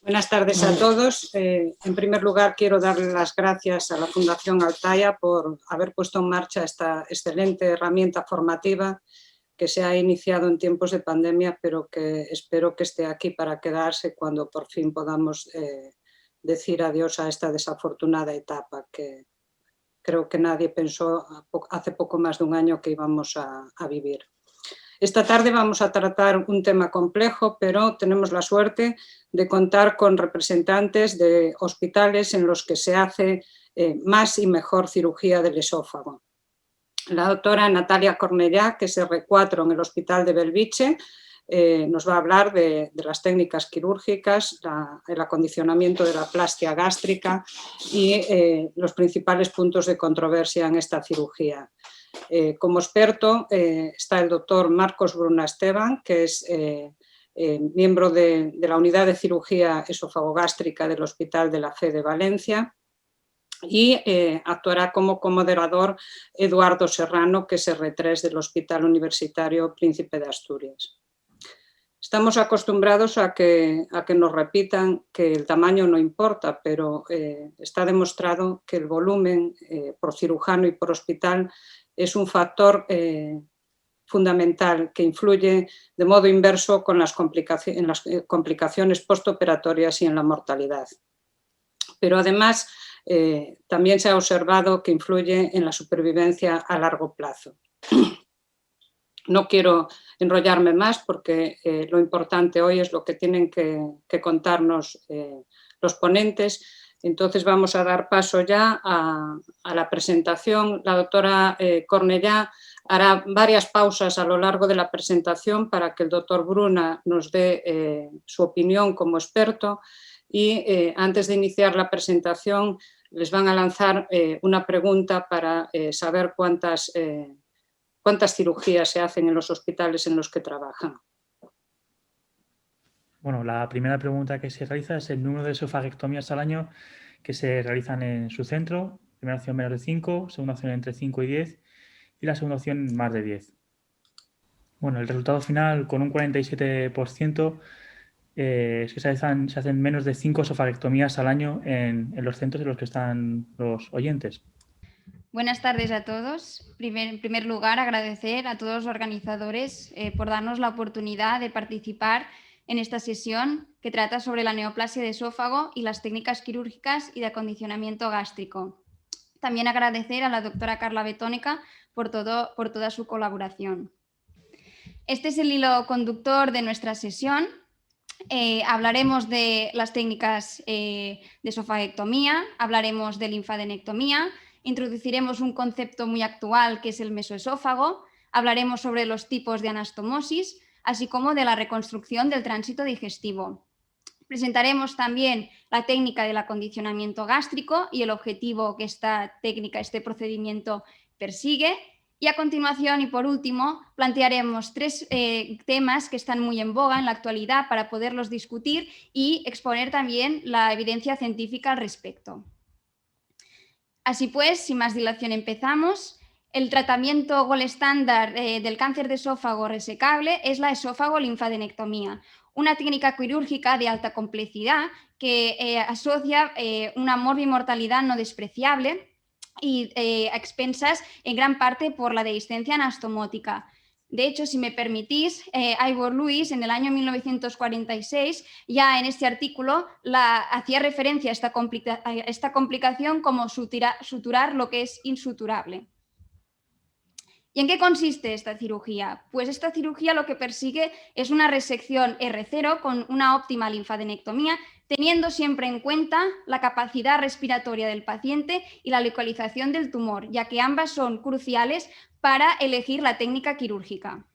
Buenas tardes a todos. En primer lugar, quiero darle las gracias a la Fundación Altaya por haber puesto en marcha esta excelente herramienta formativa que se ha iniciado en tiempos de pandemia, pero que espero que esté aquí para quedarse cuando por fin podamos decir adiós a esta desafortunada etapa que creo que nadie pensó hace poco más de un año que íbamos a vivir. Esta tarde vamos a tratar un tema complejo, pero tenemos la suerte de contar con representantes de hospitales en los que se hace más y mejor cirugía del esófago. La doctora Natalia Cornellà, que es R4 en el Hospital de Bellvitge, nos va a hablar de las técnicas quirúrgicas, el acondicionamiento de la plastia gástrica y los principales puntos de controversia en esta cirugía. Como experto está el doctor Marcos Bruna Esteban, que es miembro de la unidad de cirugía esofagogástrica del Hospital de la Fe de Valencia, y actuará como moderador Eduardo Serrano, que es R3 del Hospital Universitario Príncipe de Asturias. Estamos acostumbrados a que nos repitan que el tamaño no importa, pero está demostrado que el volumen por cirujano y por hospital es un factor fundamental que influye de modo inverso en las complicaciones postoperatorias y en la mortalidad. Pero además también se ha observado que influye en la supervivencia a largo plazo. No quiero enrollarme más porque lo importante hoy es lo que tienen que contarnos los ponentes. Entonces vamos a dar paso ya a la presentación. La doctora Cornellà hará varias pausas a lo largo de la presentación para que el doctor Bruna nos dé su opinión como experto y antes de iniciar la presentación les van a lanzar una pregunta para saber cuántas cirugías se hacen en los hospitales en los que trabajan. Bueno, la primera pregunta que se realiza es el número de esofagectomías al año que se realizan en su centro. Primera opción menos de 5, segunda opción entre 5 y 10 y la segunda opción más de 10. Bueno, el resultado final con un 47% es que se hacen menos de 5 esofagectomías al año en los centros en los que están los oyentes. Buenas tardes a todos. En primer lugar, agradecer a todos los organizadores por darnos la oportunidad de participar en esta sesión que trata sobre la neoplasia de esófago y las técnicas quirúrgicas y de acondicionamiento gástrico. También agradecer a la doctora Carla Betónica por toda su colaboración. Este es el hilo conductor de nuestra sesión. Hablaremos de las técnicas de esofagectomía, hablaremos de linfadenectomía, introduciremos un concepto muy actual que es el mesoesófago, hablaremos sobre los tipos de anastomosis, así como de la reconstrucción del tránsito digestivo. Presentaremos también la técnica del acondicionamiento gástrico y el objetivo que esta técnica, este procedimiento persigue. Y a continuación, y por último, plantearemos tres temas que están muy en boga en la actualidad para poderlos discutir y exponer también la evidencia científica al respecto. Así pues, sin más dilación, empezamos. El tratamiento gold estándar del cáncer de esófago resecable es la esófago-linfadenectomía, una técnica quirúrgica de alta complejidad que asocia una morbimortalidad no despreciable y a expensas en gran parte por la dehiscencia anastomótica. De hecho, si me permitís, Ivor Lewis en el año 1946 ya en este artículo hacía referencia a esta complicación como suturar lo que es insuturable. ¿Y en qué consiste esta cirugía? Pues esta cirugía lo que persigue es una resección R0 con una óptima linfadenectomía, teniendo siempre en cuenta la capacidad respiratoria del paciente y la localización del tumor, ya que ambas son cruciales para elegir la técnica quirúrgica.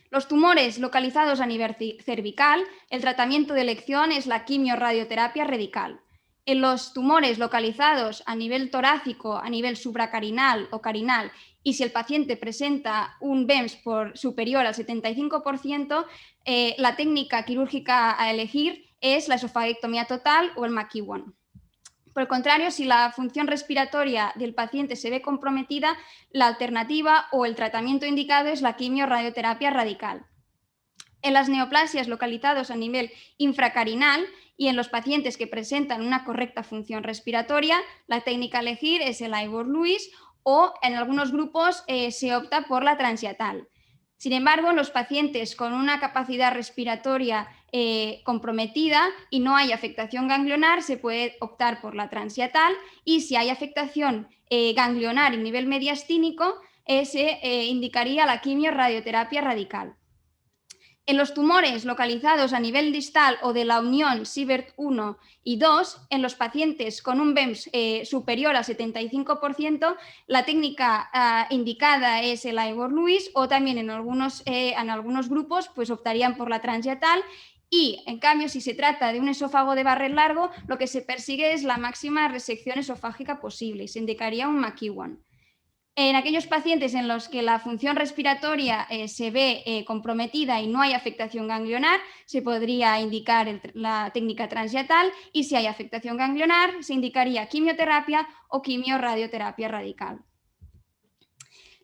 Los tumores localizados a nivel cervical, el tratamiento de elección es la quimio-radioterapia radical. En los tumores localizados a nivel torácico, a nivel supracarinal o carinal, y si el paciente presenta un BEMS superior al 75%, la técnica quirúrgica a elegir es la esofagectomía total o el McEwan. Por el contrario, si la función respiratoria del paciente se ve comprometida, la alternativa o el tratamiento indicado es la quimio-radioterapia radical. En las neoplasias localizados a nivel infracarinal y en los pacientes que presentan una correcta función respiratoria, la técnica a elegir es el Ivor-Lewis o en algunos grupos se opta por la transhiatal. Sin embargo, en los pacientes con una capacidad respiratoria comprometida y no hay afectación ganglionar, se puede optar por la transhiatal, y si hay afectación ganglionar en nivel mediastínico, se indicaría la quimio-radioterapia radical. En los tumores localizados a nivel distal o de la unión Sievert 1 y 2, en los pacientes con un BEMS superior al 75%, la técnica indicada es el Ivor-Lewis, o también en algunos grupos pues optarían por la transhiatal. Y, en cambio, si se trata de un esófago de Barrett largo, lo que se persigue es la máxima resección esofágica posible y se indicaría un McEwan. En aquellos pacientes en los que la función respiratoria se ve comprometida y no hay afectación ganglionar, se podría indicar la técnica transhiatal, y si hay afectación ganglionar, se indicaría quimioterapia o quimio-radioterapia radical.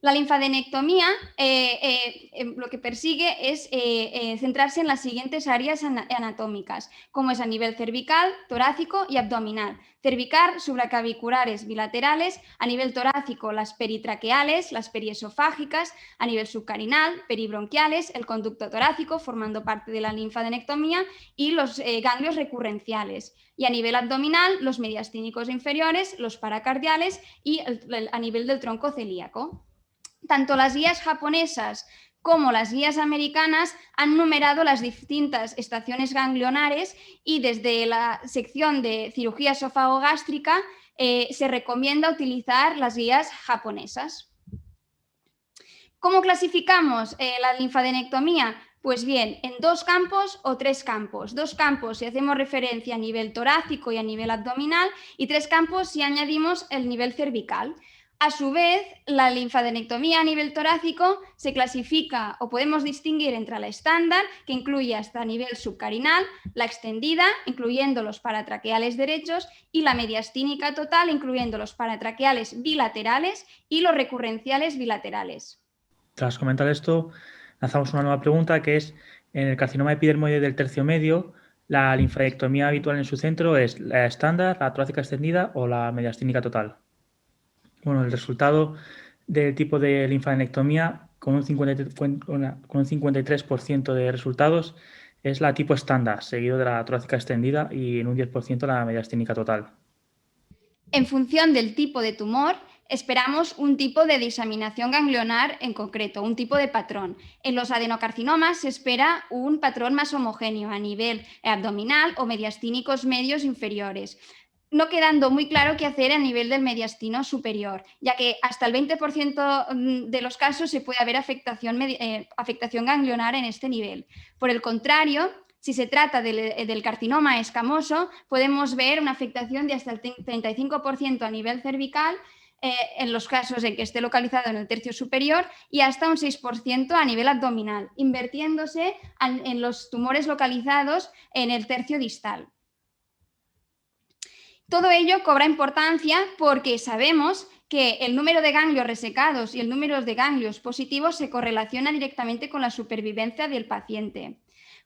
La linfadenectomía lo que persigue es centrarse en las siguientes áreas anatómicas, como es a nivel cervical, torácico y abdominal. Cervical, supraclaviculares bilaterales; a nivel torácico, las peritraqueales, las periesofágicas; a nivel subcarinal, peribronquiales, el conducto torácico formando parte de la linfadenectomía, y los ganglios recurrenciales. Y a nivel abdominal, los mediastínicos inferiores, los paracardiales y a nivel del tronco celíaco. Tanto las guías japonesas como las guías americanas han numerado las distintas estaciones ganglionares, y desde la sección de cirugía esofagogástrica se recomienda utilizar las guías japonesas. ¿Cómo clasificamos la linfadenectomía? Pues bien, en 2 campos o 3 campos. 2 campos si hacemos referencia a nivel torácico y a nivel abdominal, y 3 campos si añadimos el nivel cervical. A su vez, la linfadenectomía a nivel torácico se clasifica, o podemos distinguir entre la estándar, que incluye hasta nivel subcarinal; la extendida, incluyendo los paratraqueales derechos; y la mediastínica total, incluyendo los paratraqueales bilaterales y los recurrenciales bilaterales. Tras comentar esto, lanzamos una nueva pregunta, que es: en el carcinoma epidermoide del tercio medio, ¿la linfadenectomía habitual en su centro es la estándar, la torácica extendida o la mediastínica total? Bueno, el resultado del tipo de linfadenectomía, con un 53% de resultados, es la tipo estándar, seguido de la torácica extendida, y en un 10% la mediastínica total. En función del tipo de tumor, esperamos un tipo de diseminación ganglionar en concreto, un tipo de patrón. En los adenocarcinomas se espera un patrón más homogéneo a nivel abdominal o mediastínicos medios inferiores, no quedando muy claro qué hacer a nivel del mediastino superior, ya que hasta el 20% de los casos se puede haber afectación ganglionar en este nivel. Por el contrario, si se trata del carcinoma escamoso, podemos ver una afectación de hasta el 35% a nivel cervical en los casos en que esté localizado en el tercio superior, y hasta un 6% a nivel abdominal, invirtiéndose en los tumores localizados en el tercio distal. Todo ello cobra importancia porque sabemos que el número de ganglios resecados y el número de ganglios positivos se correlaciona directamente con la supervivencia del paciente.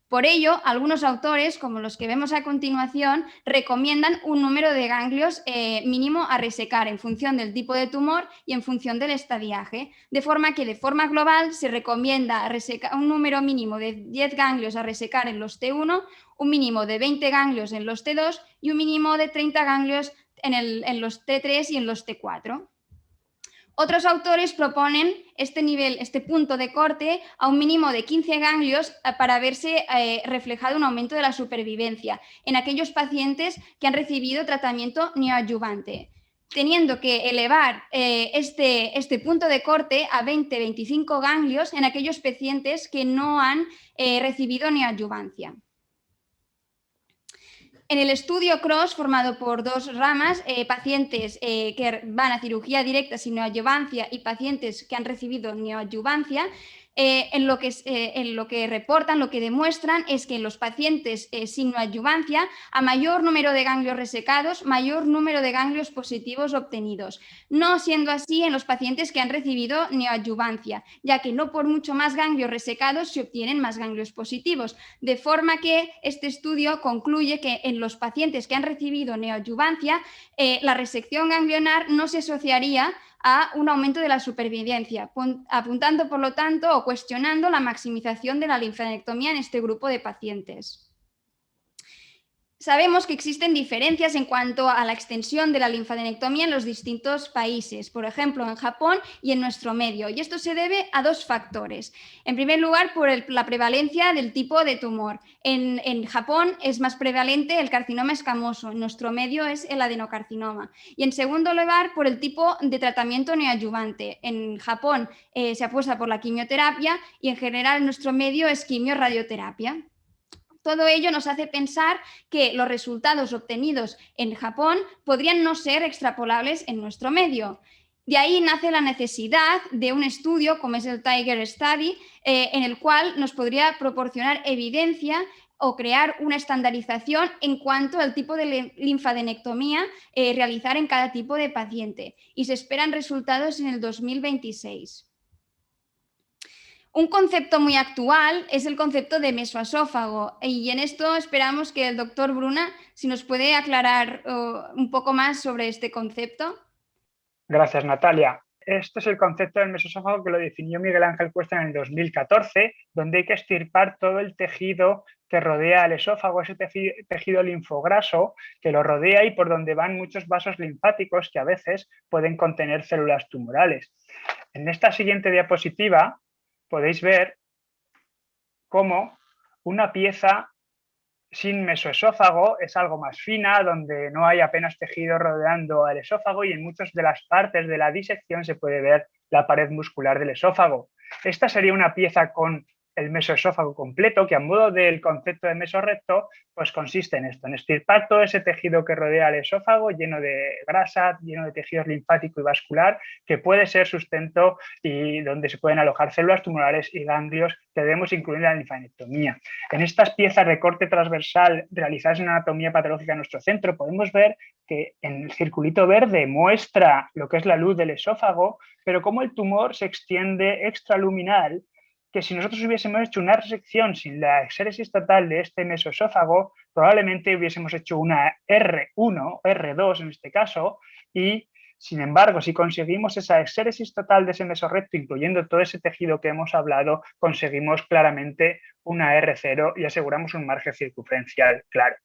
Por ello, algunos autores, como los que vemos a continuación, recomiendan un número de ganglios mínimo a resecar en función del tipo de tumor y en función del estadiaje, de forma que de forma global se recomienda un número mínimo de 10 ganglios a resecar en los T1, un mínimo de 20 ganglios en los T2 y un mínimo de 30 ganglios en los T3 y en los T4. Otros autores proponen este punto de corte a un mínimo de 15 ganglios para verse reflejado un aumento de la supervivencia en aquellos pacientes que han recibido tratamiento neoadyuvante, teniendo que elevar este punto de corte a 20-25 ganglios en aquellos pacientes que no han recibido neoadyuvancia. En el estudio CROSS, formado por 2 ramas, pacientes que van a cirugía directa sin neoadyuvancia y pacientes que han recibido neoadyuvancia, en lo que reportan, lo que demuestran es que en los pacientes sin neoadyuvancia, a mayor número de ganglios resecados, mayor número de ganglios positivos obtenidos, no siendo así en los pacientes que han recibido neoadyuvancia, ya que no por mucho más ganglios resecados se obtienen más ganglios positivos, de forma que este estudio concluye que en los pacientes que han recibido neoadyuvancia, la resección ganglionar no se asociaría a un aumento de la supervivencia, apuntando, por lo tanto, o cuestionando la maximización de la linfadenectomía en este grupo de pacientes. Sabemos que existen diferencias en cuanto a la extensión de la linfadenectomía en los distintos países, por ejemplo, en Japón y en nuestro medio, y esto se debe a dos factores. En primer lugar, por la prevalencia del tipo de tumor. En Japón es más prevalente el carcinoma escamoso, en nuestro medio es el adenocarcinoma. Y en segundo lugar, por el tipo de tratamiento neoadyuvante. En Japón se apuesta por la quimioterapia y en general en nuestro medio es quimio-radioterapia. Todo ello nos hace pensar que los resultados obtenidos en Japón podrían no ser extrapolables en nuestro medio. De ahí nace la necesidad de un estudio como es el Tiger Study, en el cual nos podría proporcionar evidencia o crear una estandarización en cuanto al tipo de linfadenectomía realizar en cada tipo de paciente. Y se esperan resultados en el 2026. Un concepto muy actual es el concepto de mesoesófago y en esto esperamos que el doctor Bruna, si nos puede aclarar un poco más sobre este concepto. Gracias, Natalia. Este es el concepto del mesoesófago que lo definió Miguel Ángel Cuesta en el 2014, donde hay que extirpar todo el tejido que rodea al esófago, ese tejido linfograso que lo rodea y por donde van muchos vasos linfáticos que a veces pueden contener células tumorales. En esta siguiente diapositiva podéis ver cómo una pieza sin mesoesófago es algo más fina, donde no hay apenas tejido rodeando al esófago y en muchas de las partes de la disección se puede ver la pared muscular del esófago. Esta sería una pieza con el mesoesófago completo, que a modo del concepto de mesorrecto, pues consiste en esto, en extirpar todo ese tejido que rodea al esófago, lleno de grasa, lleno de tejido linfático y vascular, que puede ser sustento y donde se pueden alojar células tumorales y ganglios que debemos incluir en la linfadenectomía. En estas piezas de corte transversal realizadas en anatomía patológica en nuestro centro, podemos ver que en el circulito verde muestra lo que es la luz del esófago, pero cómo el tumor se extiende extraluminal, que si nosotros hubiésemos hecho una resección sin la exéresis total de este mesoesófago, probablemente hubiésemos hecho una R1, R2 en este caso, y sin embargo, si conseguimos esa exéresis total de ese mesorrecto, incluyendo todo ese tejido que hemos hablado, conseguimos claramente una R0 y aseguramos un margen circunferencial claro.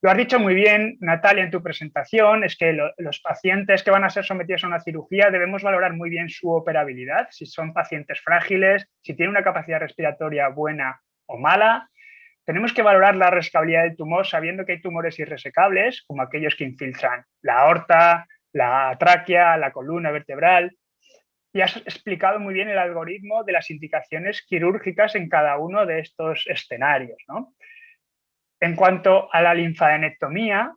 Lo has dicho muy bien, Natalia, en tu presentación, es que los pacientes que van a ser sometidos a una cirugía debemos valorar muy bien su operabilidad, si son pacientes frágiles, si tienen una capacidad respiratoria buena o mala. Tenemos que valorar la resecabilidad del tumor sabiendo que hay tumores irresecables, como aquellos que infiltran la aorta, la tráquea, la columna vertebral. Y has explicado muy bien el algoritmo de las indicaciones quirúrgicas en cada uno de estos escenarios, ¿no? En cuanto a la linfadenectomía,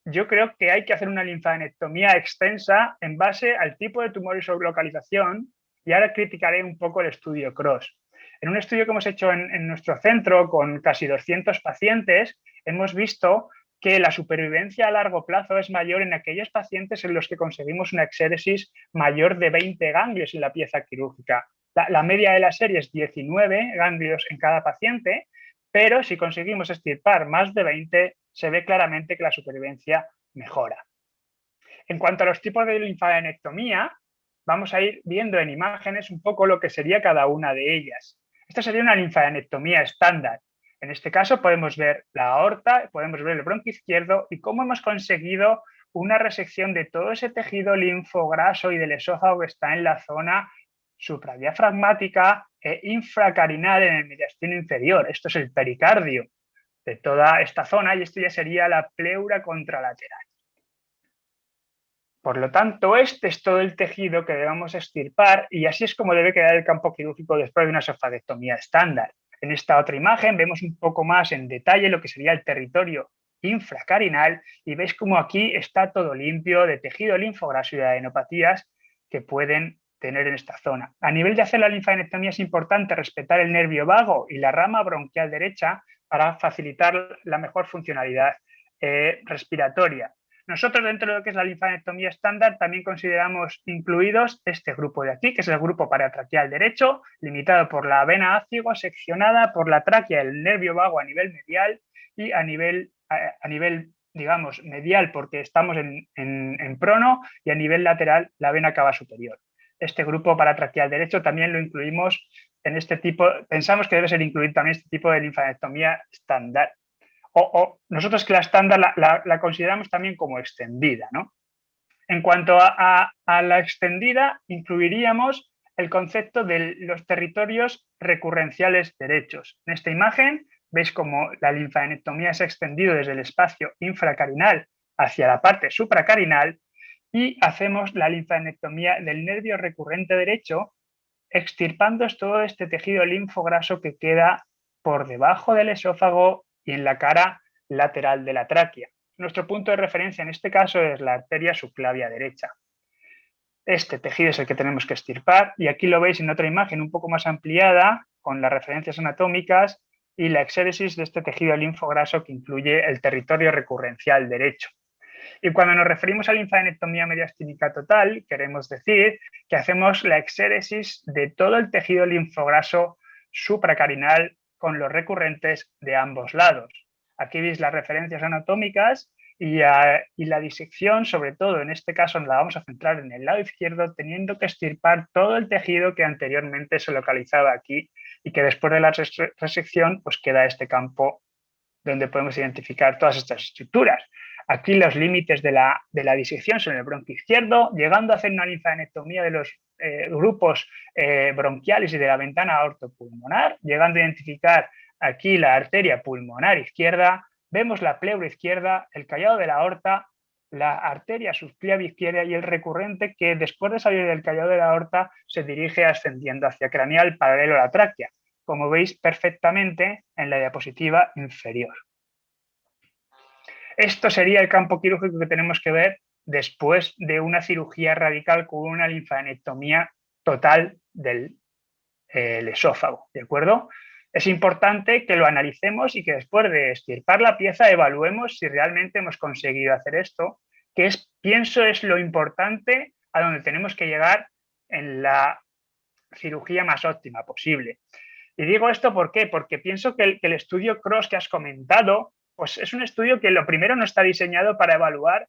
yo creo que hay que hacer una linfadenectomía extensa en base al tipo de tumor y su localización, y ahora criticaré un poco el estudio CROSS. En un estudio que hemos hecho en nuestro centro con casi 200 pacientes, hemos visto que la supervivencia a largo plazo es mayor en aquellos pacientes en los que conseguimos una exéresis mayor de 20 ganglios en la pieza quirúrgica. La media de la serie es 19 ganglios en cada paciente, pero si conseguimos extirpar más de 20, se ve claramente que la supervivencia mejora. En cuanto a los tipos de linfadenectomía, vamos a ir viendo en imágenes un poco lo que sería cada una de ellas. Esta sería una linfadenectomía estándar. En este caso podemos ver la aorta, podemos ver el bronquio izquierdo y cómo hemos conseguido una resección de todo ese tejido linfograso y del esófago que está en la zona supradiafragmática e infracarinal en el mediastino inferior. Esto es el pericardio de toda esta zona y esto ya sería la pleura contralateral. Por lo tanto, este es todo el tejido que debemos extirpar y así es como debe quedar el campo quirúrgico después de una esofagectomía estándar. En esta otra imagen vemos un poco más en detalle lo que sería el territorio infracarinal y veis como aquí está todo limpio de tejido linfograso y de adenopatías que pueden tener en esta zona. A nivel de hacer la linfadenectomía es importante respetar el nervio vago y la rama bronquial derecha para facilitar la mejor funcionalidad respiratoria. Nosotros, dentro de lo que es la linfadenectomía estándar, también consideramos incluidos este grupo de aquí, que es el grupo paratraqueal derecho, limitado por la vena ácigo, seccionada por la tráquea, el nervio vago a nivel medial y a nivel digamos, medial, porque estamos en prono, y a nivel lateral, la vena cava superior. Este grupo paratraqueal derecho también lo incluimos en este tipo, pensamos que debe ser incluido también este tipo de linfadenectomía estándar. O nosotros que la estándar la consideramos también como extendida, ¿no? En cuanto a la extendida, incluiríamos el concepto de los territorios recurrenciales derechos. En esta imagen veis cómo la linfadenectomía se ha extendido desde el espacio infracarinal hacia la parte supracarinal y hacemos la linfadenectomía del nervio recurrente derecho, extirpando todo este tejido linfograso que queda por debajo del esófago y en la cara lateral de la tráquea. Nuestro punto de referencia en este caso es la arteria subclavia derecha. Este tejido es el que tenemos que extirpar y aquí lo veis en otra imagen un poco más ampliada con las referencias anatómicas y la exéresis de este tejido linfograso que incluye el territorio recurrencial derecho. Y cuando nos referimos a linfadenectomía mediastínica total, queremos decir que hacemos la exéresis de todo el tejido linfograso supracarinal con los recurrentes de ambos lados. Aquí veis las referencias anatómicas y la disección, sobre todo en este caso la vamos a centrar en el lado izquierdo, teniendo que extirpar todo el tejido que anteriormente se localizaba aquí y que después de la resección pues queda este campo donde podemos identificar todas estas estructuras. Aquí los límites de la disección son el bronquio izquierdo, llegando a hacer una linfadenectomía de los grupos bronquiales y de la ventana aortopulmonar, llegando a identificar aquí la arteria pulmonar izquierda, vemos la pleura izquierda, el callado de la aorta, la arteria subclavia izquierda y el recurrente que después de salir del callado de la aorta se dirige ascendiendo hacia craneal paralelo a la tráquea, como veis perfectamente en la diapositiva inferior. Esto sería el campo quirúrgico que tenemos que ver después de una cirugía radical con una linfadenectomía total del esófago, ¿de acuerdo? Es importante que lo analicemos y que después de extirpar la pieza evaluemos si realmente hemos conseguido hacer esto, que pienso es lo importante a donde tenemos que llegar en la cirugía más óptima posible. Y digo esto ¿por qué? Porque pienso que el estudio CROSS que has comentado, pues es un estudio que lo primero no está diseñado para evaluar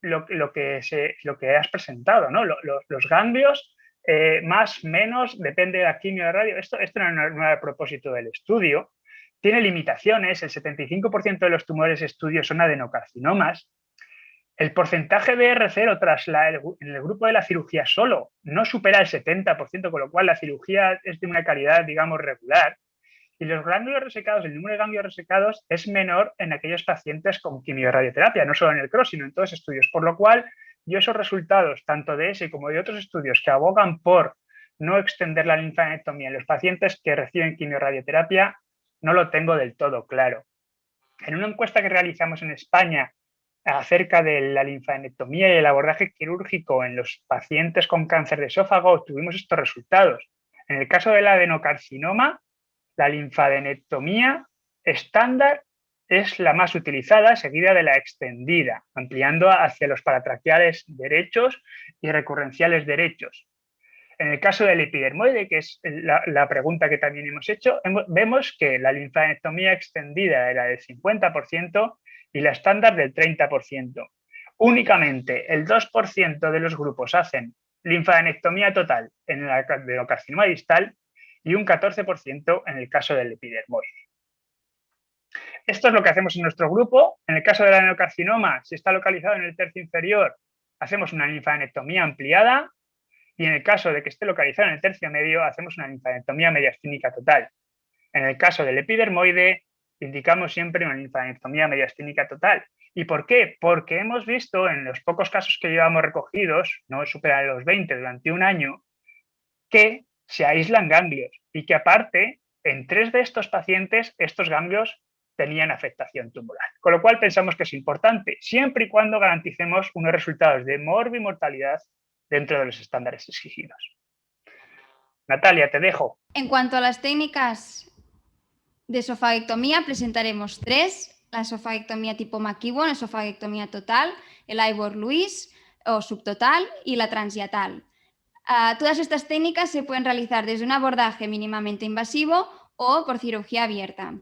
lo que has presentado, ¿no? Los ganglios, más, menos, depende de la quimio de radio. Esto no era el propósito del estudio. Tiene limitaciones, el 75% de los tumores estudios son adenocarcinomas. El porcentaje de R0 en el grupo de la cirugía solo no supera el 70%, con lo cual la cirugía es de una calidad, digamos, regular. Y los ganglios resecados, el número de ganglios resecados es menor en aquellos pacientes con quimioradioterapia, no solo en el CROSS, sino en todos los estudios. Por lo cual, yo esos resultados, tanto de ese como de otros estudios que abogan por no extender la linfadenectomía en los pacientes que reciben quimioradioterapia, no lo tengo del todo claro. En una encuesta que realizamos en España acerca de la linfadenectomía y el abordaje quirúrgico en los pacientes con cáncer de esófago, obtuvimos estos resultados. En el caso del adenocarcinoma, la linfadenectomía estándar es la más utilizada, seguida de la extendida, ampliando hacia los paratraqueales derechos y recurrenciales derechos. En el caso del epidermoide, que es la pregunta que también hemos hecho, vemos que la linfadenectomía extendida era del 50% y la estándar del 30%. Únicamente el 2% de los grupos hacen linfadenectomía total en el adenocarcinoma distal y un 14% en el caso del epidermoide. Esto es lo que hacemos en nuestro grupo. En el caso del adenocarcinoma, si está localizado en el tercio inferior, hacemos una linfadenectomía ampliada y en el caso de que esté localizado en el tercio medio, hacemos una linfadenectomía mediastínica total. En el caso del epidermoide, indicamos siempre una linfadenectomía mediastínica total. ¿Y por qué? Porque hemos visto en los pocos casos que llevamos recogidos, no superan los 20 durante un año, que se aíslan ganglios y que aparte, en 3 de estos pacientes, estos ganglios tenían afectación tumoral. Con lo cual pensamos que es importante, siempre y cuando garanticemos unos resultados de morbimortalidad dentro de los estándares exigidos. Natalia, te dejo. En cuanto a las técnicas de esofagectomía, presentaremos 3. La esofagectomía tipo McEwan, esofagectomía total, el Ivor-Lewis o subtotal y la transhiatal. Todas estas técnicas se pueden realizar desde un abordaje mínimamente invasivo o por cirugía abierta.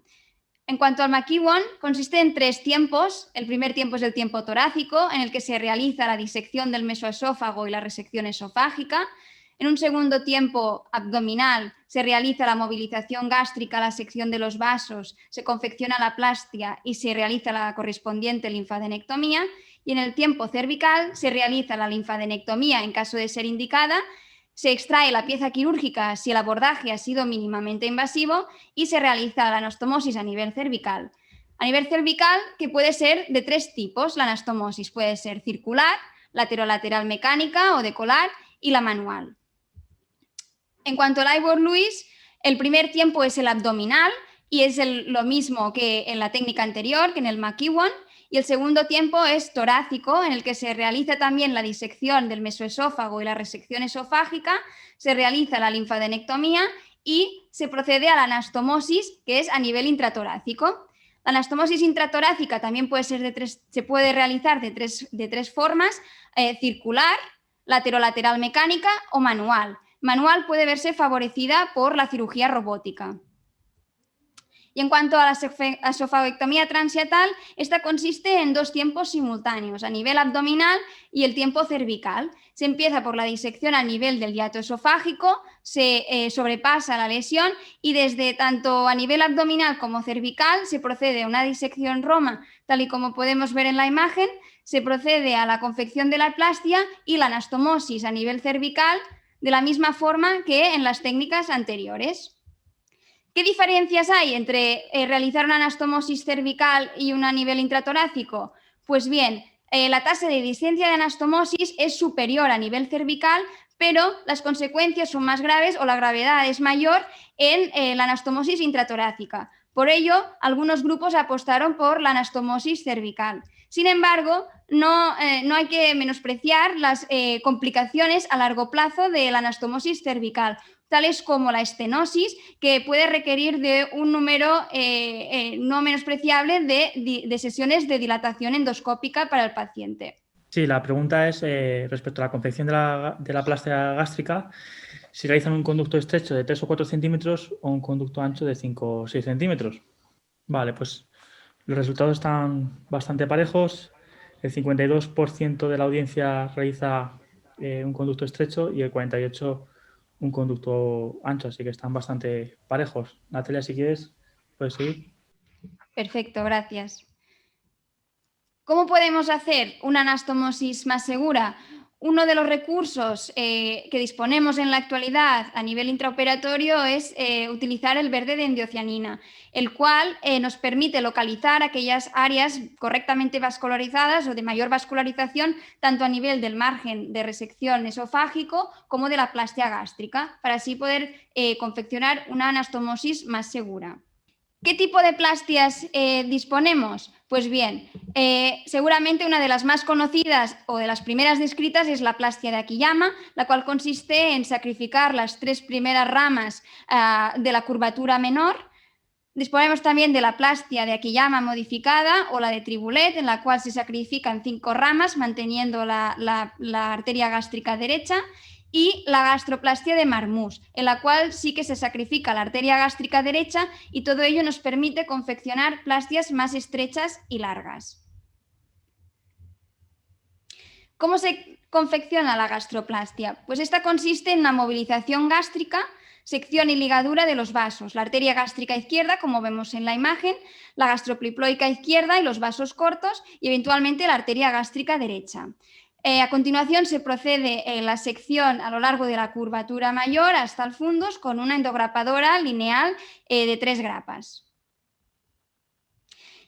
En cuanto al McEwan, consiste en 3 tiempos. El primer tiempo es el tiempo torácico, en el que se realiza la disección del mesoesófago y la resección esofágica. En un segundo tiempo abdominal se realiza la movilización gástrica, la sección de los vasos, se confecciona la plastia y se realiza la correspondiente linfadenectomía. Y en el tiempo cervical se realiza la linfadenectomía en caso de ser indicada, se extrae la pieza quirúrgica si el abordaje ha sido mínimamente invasivo y se realiza la anastomosis a nivel cervical. A nivel cervical, que puede ser de 3 tipos. La anastomosis puede ser circular, laterolateral mecánica o decolar y la manual. En cuanto al Ivor-Lewis, el primer tiempo es el abdominal y es lo mismo que en la técnica anterior, que en el McEwan, y el segundo tiempo es torácico, en el que se realiza también la disección del mesoesófago y la resección esofágica, se realiza la linfadenectomía y se procede a la anastomosis, que es a nivel intratorácico. La anastomosis intratorácica también puede ser se puede realizar de tres formas: circular, laterolateral mecánica o manual. Manual puede verse favorecida por la cirugía robótica. Y en cuanto a la esofagectomía transhiatal, esta consiste en 2 tiempos simultáneos, a nivel abdominal y el tiempo cervical. Se empieza por la disección a nivel del hiato esofágico, se sobrepasa la lesión y desde tanto a nivel abdominal como cervical se procede a una disección Roma, tal y como podemos ver en la imagen, se procede a la confección de la plastia y la anastomosis a nivel cervical de la misma forma que en las técnicas anteriores. ¿Qué diferencias hay entre realizar una anastomosis cervical y una a nivel intratorácico? Pues bien, la tasa de discencia de anastomosis es superior a nivel cervical, pero las consecuencias son más graves o la gravedad es mayor en la anastomosis intratorácica. Por ello, algunos grupos apostaron por la anastomosis cervical. Sin embargo, no hay que menospreciar las complicaciones a largo plazo de la anastomosis cervical, tales como la estenosis, que puede requerir de un número no menospreciable de sesiones de dilatación endoscópica para el paciente. Sí, la pregunta es respecto a la confección de la plastia gástrica, si realizan un conducto estrecho de 3 o 4 centímetros o un conducto ancho de 5 o 6 centímetros. Vale, pues los resultados están bastante parejos. El 52% de la audiencia realiza un conducto estrecho y el 48% un conducto ancho, así que están bastante parejos. Natalia, si quieres, puedes seguir. Perfecto, gracias. ¿Cómo podemos hacer una anastomosis más segura? Uno de los recursos que disponemos en la actualidad a nivel intraoperatorio es utilizar el verde de endocianina, el cual nos permite localizar aquellas áreas correctamente vascularizadas o de mayor vascularización, tanto a nivel del margen de resección esofágico como de la plastia gástrica, para así poder confeccionar una anastomosis más segura. ¿Qué tipo de plastias disponemos? Pues bien, seguramente una de las más conocidas o de las primeras descritas es la plastia de Akiyama, la cual consiste en sacrificar las 3 primeras ramas de la curvatura menor. Disponemos también de la plastia de Akiyama modificada o la de Tribulet, en la cual se sacrifican 5 ramas manteniendo la arteria gástrica derecha, y la gastroplastia de Marmús, en la cual sí que se sacrifica la arteria gástrica derecha y todo ello nos permite confeccionar plastias más estrechas y largas. ¿Cómo se confecciona la gastroplastia? Pues esta consiste en una movilización gástrica, sección y ligadura de los vasos, la arteria gástrica izquierda, como vemos en la imagen, la gastropliploica izquierda y los vasos cortos y eventualmente la arteria gástrica derecha. A continuación se procede en la sección a lo largo de la curvatura mayor hasta el fundus con una endograpadora lineal de 3 grapas.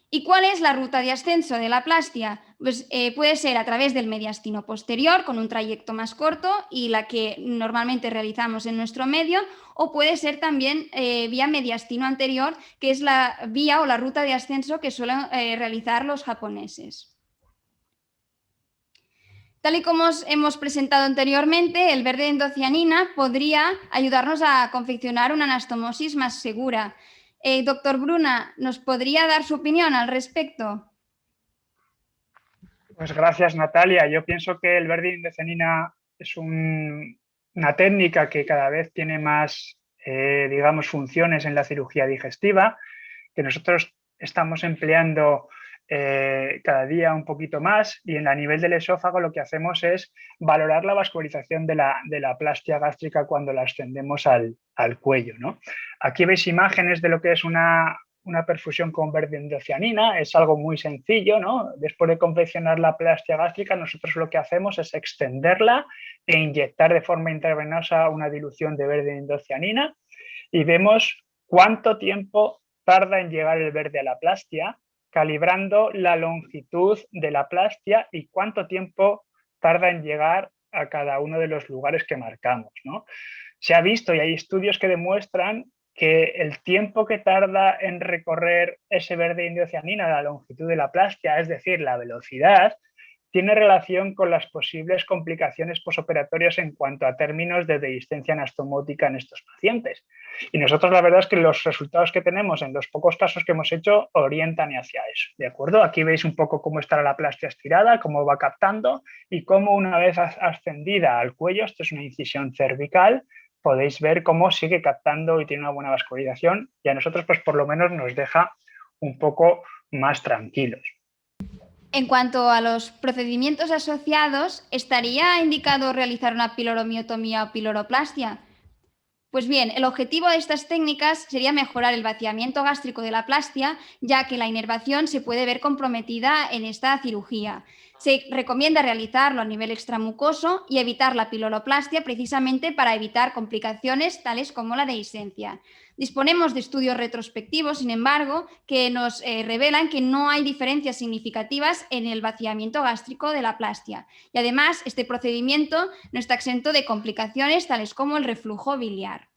¿Y cuál es la ruta de ascenso de la plastia? Pues puede ser a través del mediastino posterior con un trayecto más corto y la que normalmente realizamos en nuestro medio, o puede ser también vía mediastino anterior, que es la vía o la ruta de ascenso que suelen realizar los japoneses. Tal y como os hemos presentado anteriormente, el verde de endocianina podría ayudarnos a confeccionar una anastomosis más segura. Doctor Bruna, ¿nos podría dar su opinión al respecto? Pues gracias, Natalia. Yo pienso que el verde de endocianina es una técnica que cada vez tiene más, digamos, funciones en la cirugía digestiva, que nosotros estamos empleando cada día un poquito más, y a nivel del esófago lo que hacemos es valorar la vascularización de la plastia gástrica cuando la extendemos al cuello, ¿no? Aquí veis imágenes de lo que es una perfusión con verde endocianina. Es algo muy sencillo, ¿no? Después de confeccionar la plastia gástrica, nosotros lo que hacemos es extenderla e inyectar de forma intravenosa una dilución de verde endocianina, y vemos cuánto tiempo tarda en llegar el verde a la plastia, calibrando la longitud de la plastia y cuánto tiempo tarda en llegar a cada uno de los lugares que marcamos, ¿no? Se ha visto, y hay estudios que demuestran, que el tiempo que tarda en recorrer ese verde endocianina, la longitud de la plastia, es decir, la velocidad, tiene relación con las posibles complicaciones posoperatorias en cuanto a términos de dehiscencia anastomótica en estos pacientes. Y nosotros la verdad es que los resultados que tenemos en los pocos casos que hemos hecho orientan hacia eso, ¿de acuerdo? Aquí veis un poco cómo está la plastia estirada, cómo va captando y cómo una vez ascendida al cuello, esto es una incisión cervical, podéis ver cómo sigue captando y tiene una buena vascularización, y a nosotros pues por lo menos nos deja un poco más tranquilos. En cuanto a los procedimientos asociados, ¿estaría indicado realizar una piloromiotomía o piloroplastia? Pues bien, el objetivo de estas técnicas sería mejorar el vaciamiento gástrico de la plastia, ya que la inervación se puede ver comprometida en esta cirugía. Se recomienda realizarlo a nivel extramucoso y evitar la piloroplastia precisamente para evitar complicaciones tales como la dehiscencia. Disponemos de estudios retrospectivos, sin embargo, que nos revelan que no hay diferencias significativas en el vaciamiento gástrico de la plastia. Y además, este procedimiento no está exento de complicaciones tales como el reflujo biliar.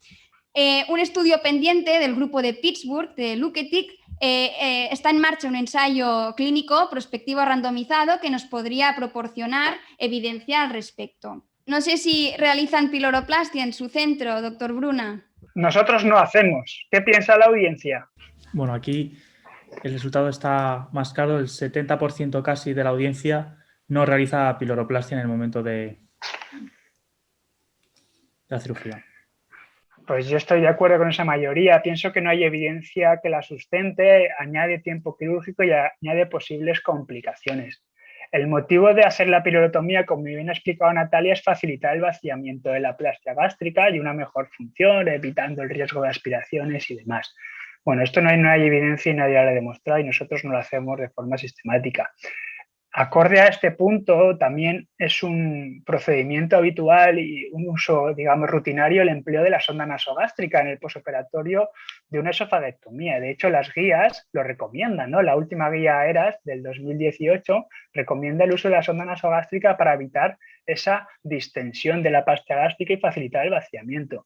Un estudio pendiente del grupo de Pittsburgh, de Luketic, está en marcha un ensayo clínico prospectivo randomizado que nos podría proporcionar evidencia al respecto. No sé si realizan piloroplastia en su centro, doctor Bruna. Nosotros no hacemos. ¿Qué piensa la audiencia? Bueno, aquí el resultado está más claro. El 70% casi de la audiencia no realiza piloroplastia en el momento de la cirugía. Pues yo estoy de acuerdo con esa mayoría. Pienso que no hay evidencia que la sustente, añade tiempo quirúrgico y añade posibles complicaciones. El motivo de hacer la pilotomía, como bien ha explicado Natalia, es facilitar el vaciamiento de la plastia gástrica y una mejor función, evitando el riesgo de aspiraciones y demás. Bueno, esto no hay evidencia y nadie lo ha demostrado, y nosotros no lo hacemos de forma sistemática. Acorde a este punto, también es un procedimiento habitual y un uso, digamos, rutinario el empleo de la sonda nasogástrica en el posoperatorio de una esofaguectomía. De hecho, las guías lo recomiendan, ¿no? La última guía ERAS del 2018 recomienda el uso de la sonda nasogástrica para evitar esa distensión de la pasta gástrica y facilitar el vaciamiento.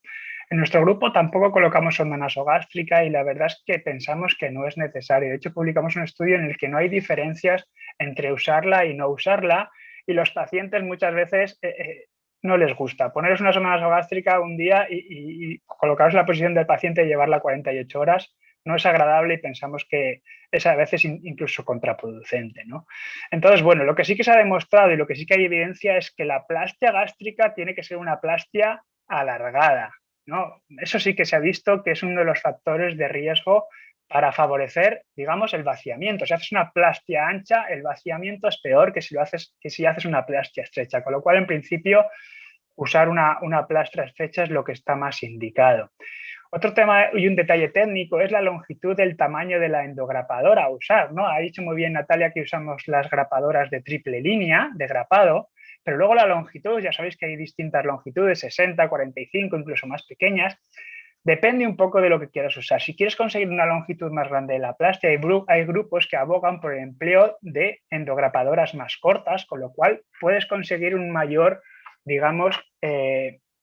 En nuestro grupo tampoco colocamos sonda nasogástrica y la verdad es que pensamos que no es necesario. De hecho, publicamos un estudio en el que no hay diferencias entre usarla y no usarla, y los pacientes muchas veces no les gusta poneros una sonda nasogástrica un día y colocaros en la posición del paciente y llevarla 48 horas. No es agradable y pensamos que es a veces incluso contraproducente, ¿no? Entonces, bueno, lo que sí que se ha demostrado y lo que sí que hay evidencia es que la plastia gástrica tiene que ser una plastia alargada, ¿no? Eso sí que se ha visto que es uno de los factores de riesgo para favorecer, digamos, el vaciamiento. Si haces una plastia ancha, el vaciamiento es peor que si haces una plastia estrecha, con lo cual, en principio, usar una plastia estrecha es lo que está más indicado. Otro tema y un detalle técnico es la longitud del tamaño de la endograpadora a usar, ¿no? Ha dicho muy bien Natalia que usamos las grapadoras de triple línea de grapado, pero luego la longitud, ya sabéis que hay distintas longitudes, 60, 45, incluso más pequeñas. Depende un poco de lo que quieras usar. Si quieres conseguir una longitud más grande de la plastia, hay grupos que abogan por el empleo de endograpadoras más cortas, con lo cual puedes conseguir un mayor, digamos,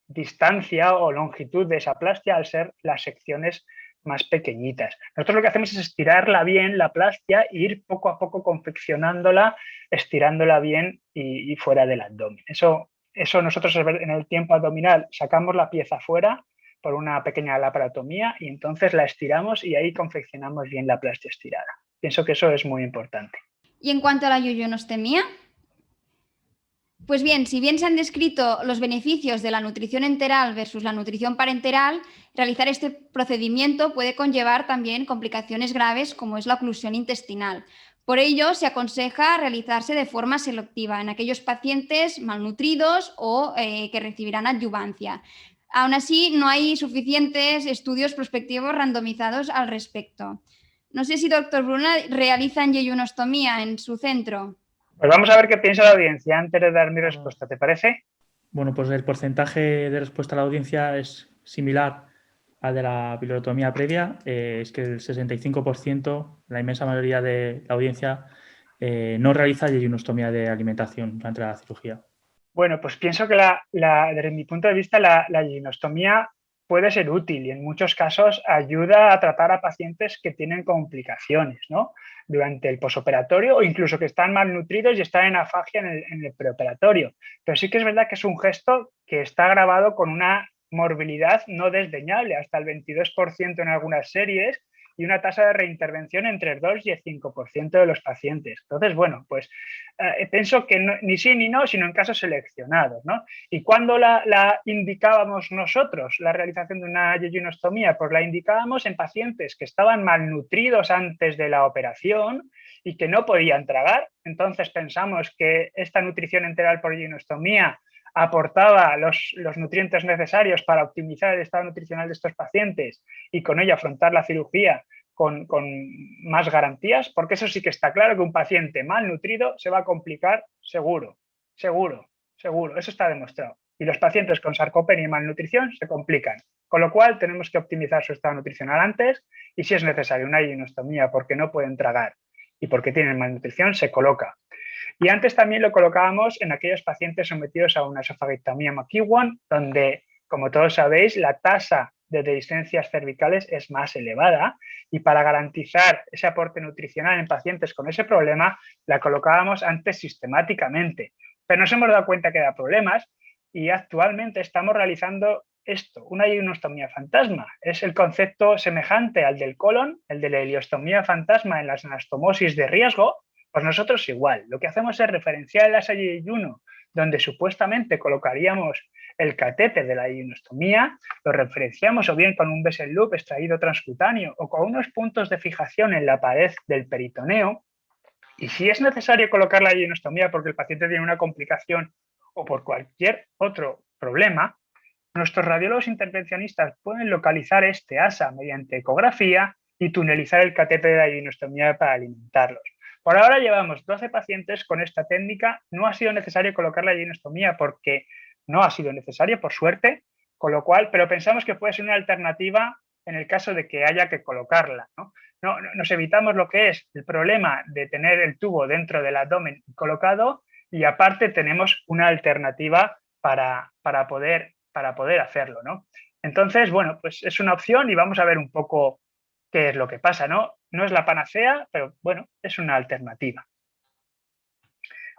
distancia o longitud de esa plastia al ser las secciones más pequeñitas. Nosotros lo que hacemos es estirarla bien, la plastia, e ir poco a poco confeccionándola, estirándola bien y fuera del abdomen. Eso nosotros en el tiempo abdominal sacamos la pieza fuera por una pequeña laparotomía y entonces la estiramos y ahí confeccionamos bien la plastia estirada. Pienso que eso es muy importante. Y en cuanto a la yoyonostomía, pues bien, si bien se han descrito los beneficios de la nutrición enteral versus la nutrición parenteral, realizar este procedimiento puede conllevar también complicaciones graves como es la oclusión intestinal. Por ello, se aconseja realizarse de forma selectiva en aquellos pacientes malnutridos o que recibirán adyuvancia. Aún así, no hay suficientes estudios prospectivos randomizados al respecto. No sé si doctor Bruna realiza yeyonostomía en su centro. Pues vamos a ver qué piensa la audiencia antes de dar mi respuesta, ¿te parece? Bueno, pues el porcentaje de respuesta a la audiencia es similar al de la pilotomía previa. Es que el 65%, la inmensa mayoría de la audiencia, no realiza yeyonostomía de alimentación durante la cirugía. Bueno, pues pienso que desde mi punto de vista la yeyonostomía puede ser útil y en muchos casos ayuda a tratar a pacientes que tienen complicaciones, ¿no? Durante el posoperatorio o incluso que están malnutridos y están en afagia en el preoperatorio. Pero sí que es verdad que es un gesto que está grabado con una morbilidad no desdeñable, hasta el 22% en algunas series y una tasa de reintervención entre el 2 y el 5% de los pacientes. Entonces, bueno, pues pienso que no, ni sí ni no, sino en casos seleccionados, ¿no? ¿Y cuándo la indicábamos nosotros, la realización de una yeyonostomía? Pues la indicábamos en pacientes que estaban malnutridos antes de la operación y que no podían tragar. Entonces pensamos que esta nutrición enteral por yeyonostomía aportaba los nutrientes necesarios para optimizar el estado nutricional de estos pacientes y con ello afrontar la cirugía con más garantías, porque eso sí que está claro que un paciente malnutrido se va a complicar seguro, eso está demostrado. Y los pacientes con sarcopenia y malnutrición se complican, con lo cual tenemos que optimizar su estado nutricional antes y si es necesario una yeyonostomía porque no pueden tragar y porque tienen malnutrición, se coloca. Y antes también lo colocábamos en aquellos pacientes sometidos a una esofagectomía McEwan, donde, como todos sabéis, la tasa de dehiscencias cervicales es más elevada y para garantizar ese aporte nutricional en pacientes con ese problema, la colocábamos antes sistemáticamente. Pero nos hemos dado cuenta que da problemas y actualmente estamos realizando esto, una yeyonostomía fantasma. Es el concepto semejante al del colon, el de la ileostomía fantasma en las anastomosis de riesgo. Pues nosotros igual, lo que hacemos es referenciar el asa yeyuno, donde supuestamente colocaríamos el catéter de la yeyonostomía, lo referenciamos o bien con un vessel loop extraído transcutáneo o con unos puntos de fijación en la pared del peritoneo. Y si es necesario colocar la yeyonostomía porque el paciente tiene una complicación o por cualquier otro problema, nuestros radiólogos intervencionistas pueden localizar este asa mediante ecografía y tunelizar el catéter de la yeyonostomía para alimentarlos. Por ahora llevamos 12 pacientes con esta técnica. No ha sido necesario colocar la yeyonostomía porque no ha sido necesario, por suerte, con lo cual, pero pensamos que puede ser una alternativa en el caso de que haya que colocarla, ¿no? Nos evitamos lo que es el problema de tener el tubo dentro del abdomen colocado y aparte tenemos una alternativa para poder hacerlo, ¿no? Entonces, bueno, pues es una opción y vamos a ver un poco qué es lo que pasa, ¿no? No es la panacea, pero bueno, es una alternativa.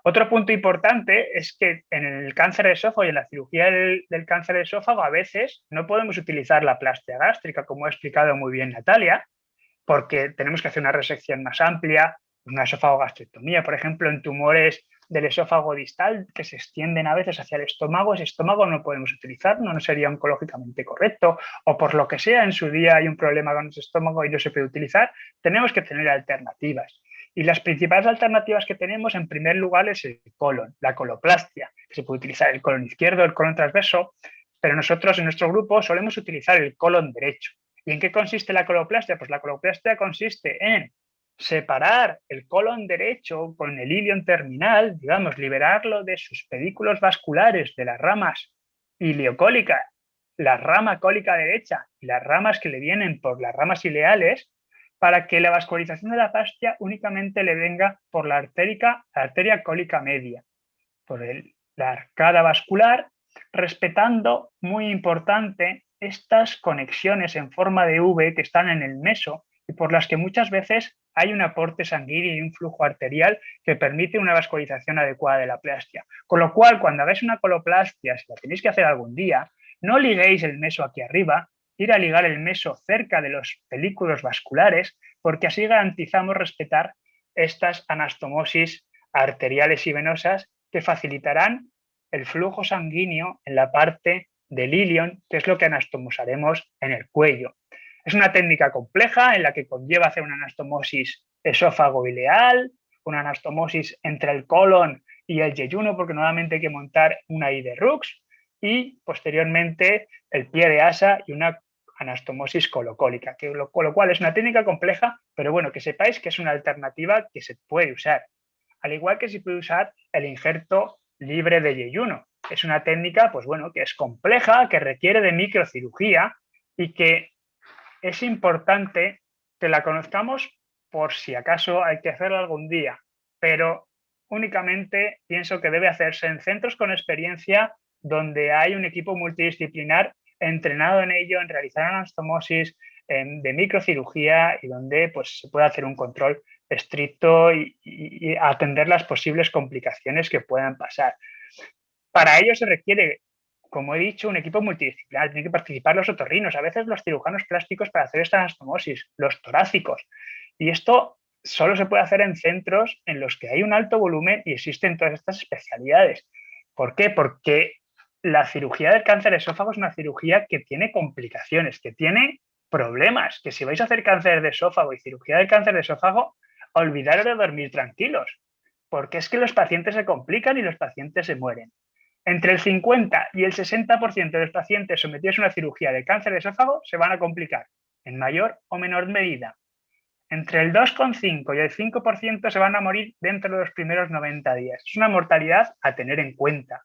Otro punto importante es que en el cáncer de esófago y en la cirugía del cáncer de esófago a veces no podemos utilizar la plastia gástrica, como ha explicado muy bien Natalia, porque tenemos que hacer una resección más amplia, una esofagogastrectomía, por ejemplo, en tumores del esófago distal que se extienden a veces hacia el estómago, ese estómago no podemos utilizar, no sería oncológicamente correcto, o por lo que sea, en su día hay un problema con ese estómago y no se puede utilizar, tenemos que tener alternativas. Y las principales alternativas que tenemos, en primer lugar, es el colon, la coloplastia, que se puede utilizar el colon izquierdo, el colon transverso, pero nosotros en nuestro grupo solemos utilizar el colon derecho. ¿Y en qué consiste la coloplastia? Pues la coloplastia consiste en separar el colon derecho con el ilion terminal, digamos, liberarlo de sus pedículos vasculares, de las ramas iliocólicas, la rama cólica derecha y las ramas que le vienen por las ramas ileales, para que la vascularización de la fascia únicamente le venga por la arteria cólica media, por la arcada vascular, respetando, muy importante, estas conexiones en forma de V que están en el meso y por las que muchas veces hay un aporte sanguíneo y un flujo arterial que permite una vascularización adecuada de la plastia. Con lo cual, cuando hagáis una coloplastia, si la tenéis que hacer algún día, no liguéis el meso aquí arriba, ir a ligar el meso cerca de los películos vasculares, porque así garantizamos respetar estas anastomosis arteriales y venosas que facilitarán el flujo sanguíneo en la parte del ilion, que es lo que anastomosaremos en el cuello. Es una técnica compleja en la que conlleva hacer una anastomosis esófago-ileal, una anastomosis entre el colon y el yeyuno, porque nuevamente hay que montar una I de Rux, y posteriormente el pie de asa y una anastomosis colocólica, con lo cual es una técnica compleja, pero bueno, que sepáis que es una alternativa que se puede usar. Al igual que se puede usar el injerto libre de yeyuno. Es una técnica, pues bueno, que es compleja, que requiere de microcirugía y que es importante que la conozcamos por si acaso hay que hacerla algún día, pero únicamente pienso que debe hacerse en centros con experiencia donde hay un equipo multidisciplinar entrenado en ello, en realizar anastomosis, de microcirugía y donde pues, se puede hacer un control estricto y atender las posibles complicaciones que puedan pasar. Para ello se requiere, como he dicho, un equipo multidisciplinar. Tienen que participar los otorrinos, a veces los cirujanos plásticos para hacer esta anastomosis, los torácicos. Y esto solo se puede hacer en centros en los que hay un alto volumen y existen todas estas especialidades. ¿Por qué? Porque la cirugía del cáncer de esófago es una cirugía que tiene complicaciones, que tiene problemas, que si vais a hacer cáncer de esófago y cirugía del cáncer de esófago, olvidaros de dormir tranquilos, porque es que los pacientes se complican y los pacientes se mueren. Entre el 50 y el 60% de los pacientes sometidos a una cirugía de cáncer de esófago se van a complicar, en mayor o menor medida. Entre el 2,5 y el 5% se van a morir dentro de los primeros 90 días. Es una mortalidad a tener en cuenta.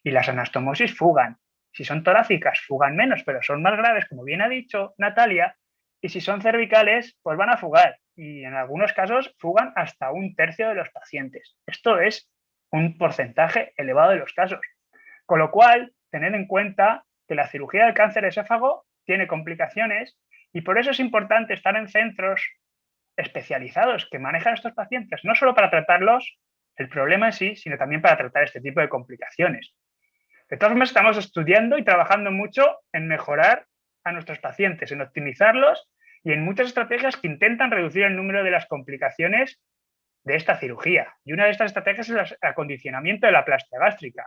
Y las anastomosis fugan. Si son torácicas, fugan menos, pero son más graves, como bien ha dicho Natalia, y si son cervicales, pues van a fugar. Y en algunos casos fugan hasta 1/3 de los pacientes. Esto es un porcentaje elevado de los casos. Con lo cual, tened en cuenta que la cirugía del cáncer de esófago tiene complicaciones y por eso es importante estar en centros especializados que manejan a estos pacientes, no solo para tratarlos, el problema en sí, sino también para tratar este tipo de complicaciones. De todas formas, estamos estudiando y trabajando mucho en mejorar a nuestros pacientes, en optimizarlos y en muchas estrategias que intentan reducir el número de las complicaciones de esta cirugía. Y una de estas estrategias es el acondicionamiento de la plastia gástrica.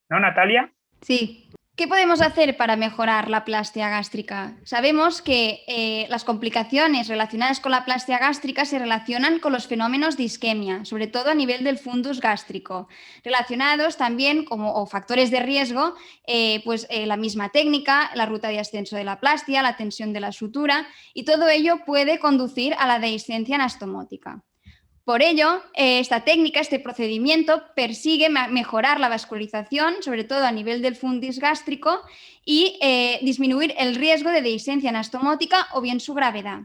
¿No, Natalia? Sí. ¿Qué podemos hacer para mejorar la plastia gástrica? Sabemos que las complicaciones relacionadas con la plastia gástrica se relacionan con los fenómenos de isquemia, sobre todo a nivel del fundus gástrico, relacionados también como factores de riesgo, la misma técnica, la ruta de ascenso de la plastia, la tensión de la sutura, y todo ello puede conducir a la dehiscencia anastomótica. Por ello, esta técnica, este procedimiento, persigue mejorar la vascularización, sobre todo a nivel del fundus gástrico, y disminuir el riesgo de dehiscencia anastomótica o bien su gravedad.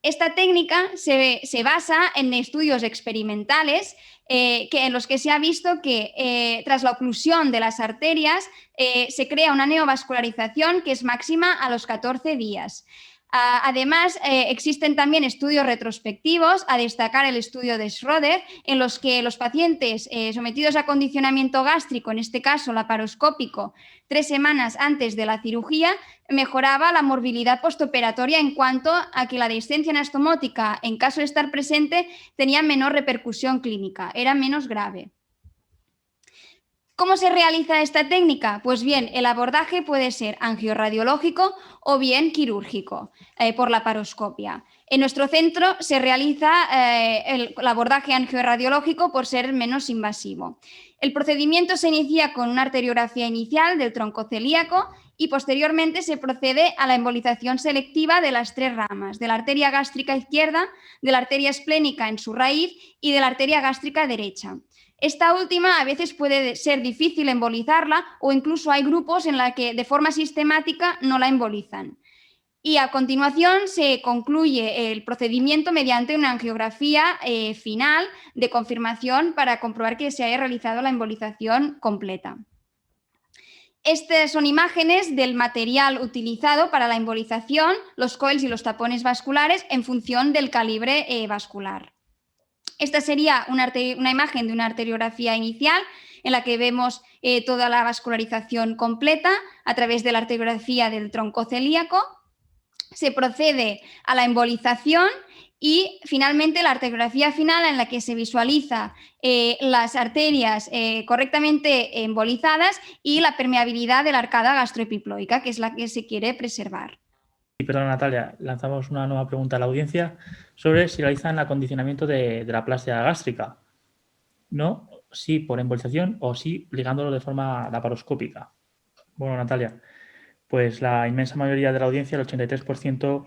Esta técnica se basa en estudios experimentales en los que se ha visto que tras la oclusión de las arterias se crea una neovascularización que es máxima a los 14 días. Además, existen también estudios retrospectivos, a destacar el estudio de Schroeder, en los que los pacientes sometidos a acondicionamiento gástrico, en este caso laparoscópico, 3 semanas antes de la cirugía, mejoraba la morbilidad postoperatoria en cuanto a que la dehiscencia anastomótica, en caso de estar presente, tenía menor repercusión clínica, era menos grave. ¿Cómo se realiza esta técnica? Pues bien, el abordaje puede ser angiorradiológico o bien quirúrgico por laparoscopia. En nuestro centro se realiza el abordaje angiorradiológico por ser menos invasivo. El procedimiento se inicia con una arteriografía inicial del tronco celíaco y posteriormente se procede a la embolización selectiva de las 3 ramas, de la arteria gástrica izquierda, de la arteria esplénica en su raíz y de la arteria gástrica derecha. Esta última a veces puede ser difícil embolizarla o incluso hay grupos en los que de forma sistemática no la embolizan. Y a continuación se concluye el procedimiento mediante una angiografía final de confirmación para comprobar que se haya realizado la embolización completa. Estas son imágenes del material utilizado para la embolización, los coils y los tapones vasculares en función del calibre vascular. Esta sería una imagen de una arteriografía inicial en la que vemos toda la vascularización completa a través de la arteriografía del tronco celíaco. Se procede a la embolización y finalmente la arteriografía final en la que se visualiza las arterias correctamente embolizadas y la permeabilidad de la arcada gastroepiploica, que es la que se quiere preservar. Y perdón, Natalia, lanzamos una nueva pregunta a la audiencia sobre si realizan acondicionamiento de la plastia gástrica. No, sí por embolización o sí ligándolo de forma laparoscópica. Bueno, Natalia, pues la inmensa mayoría de la audiencia, el 83%,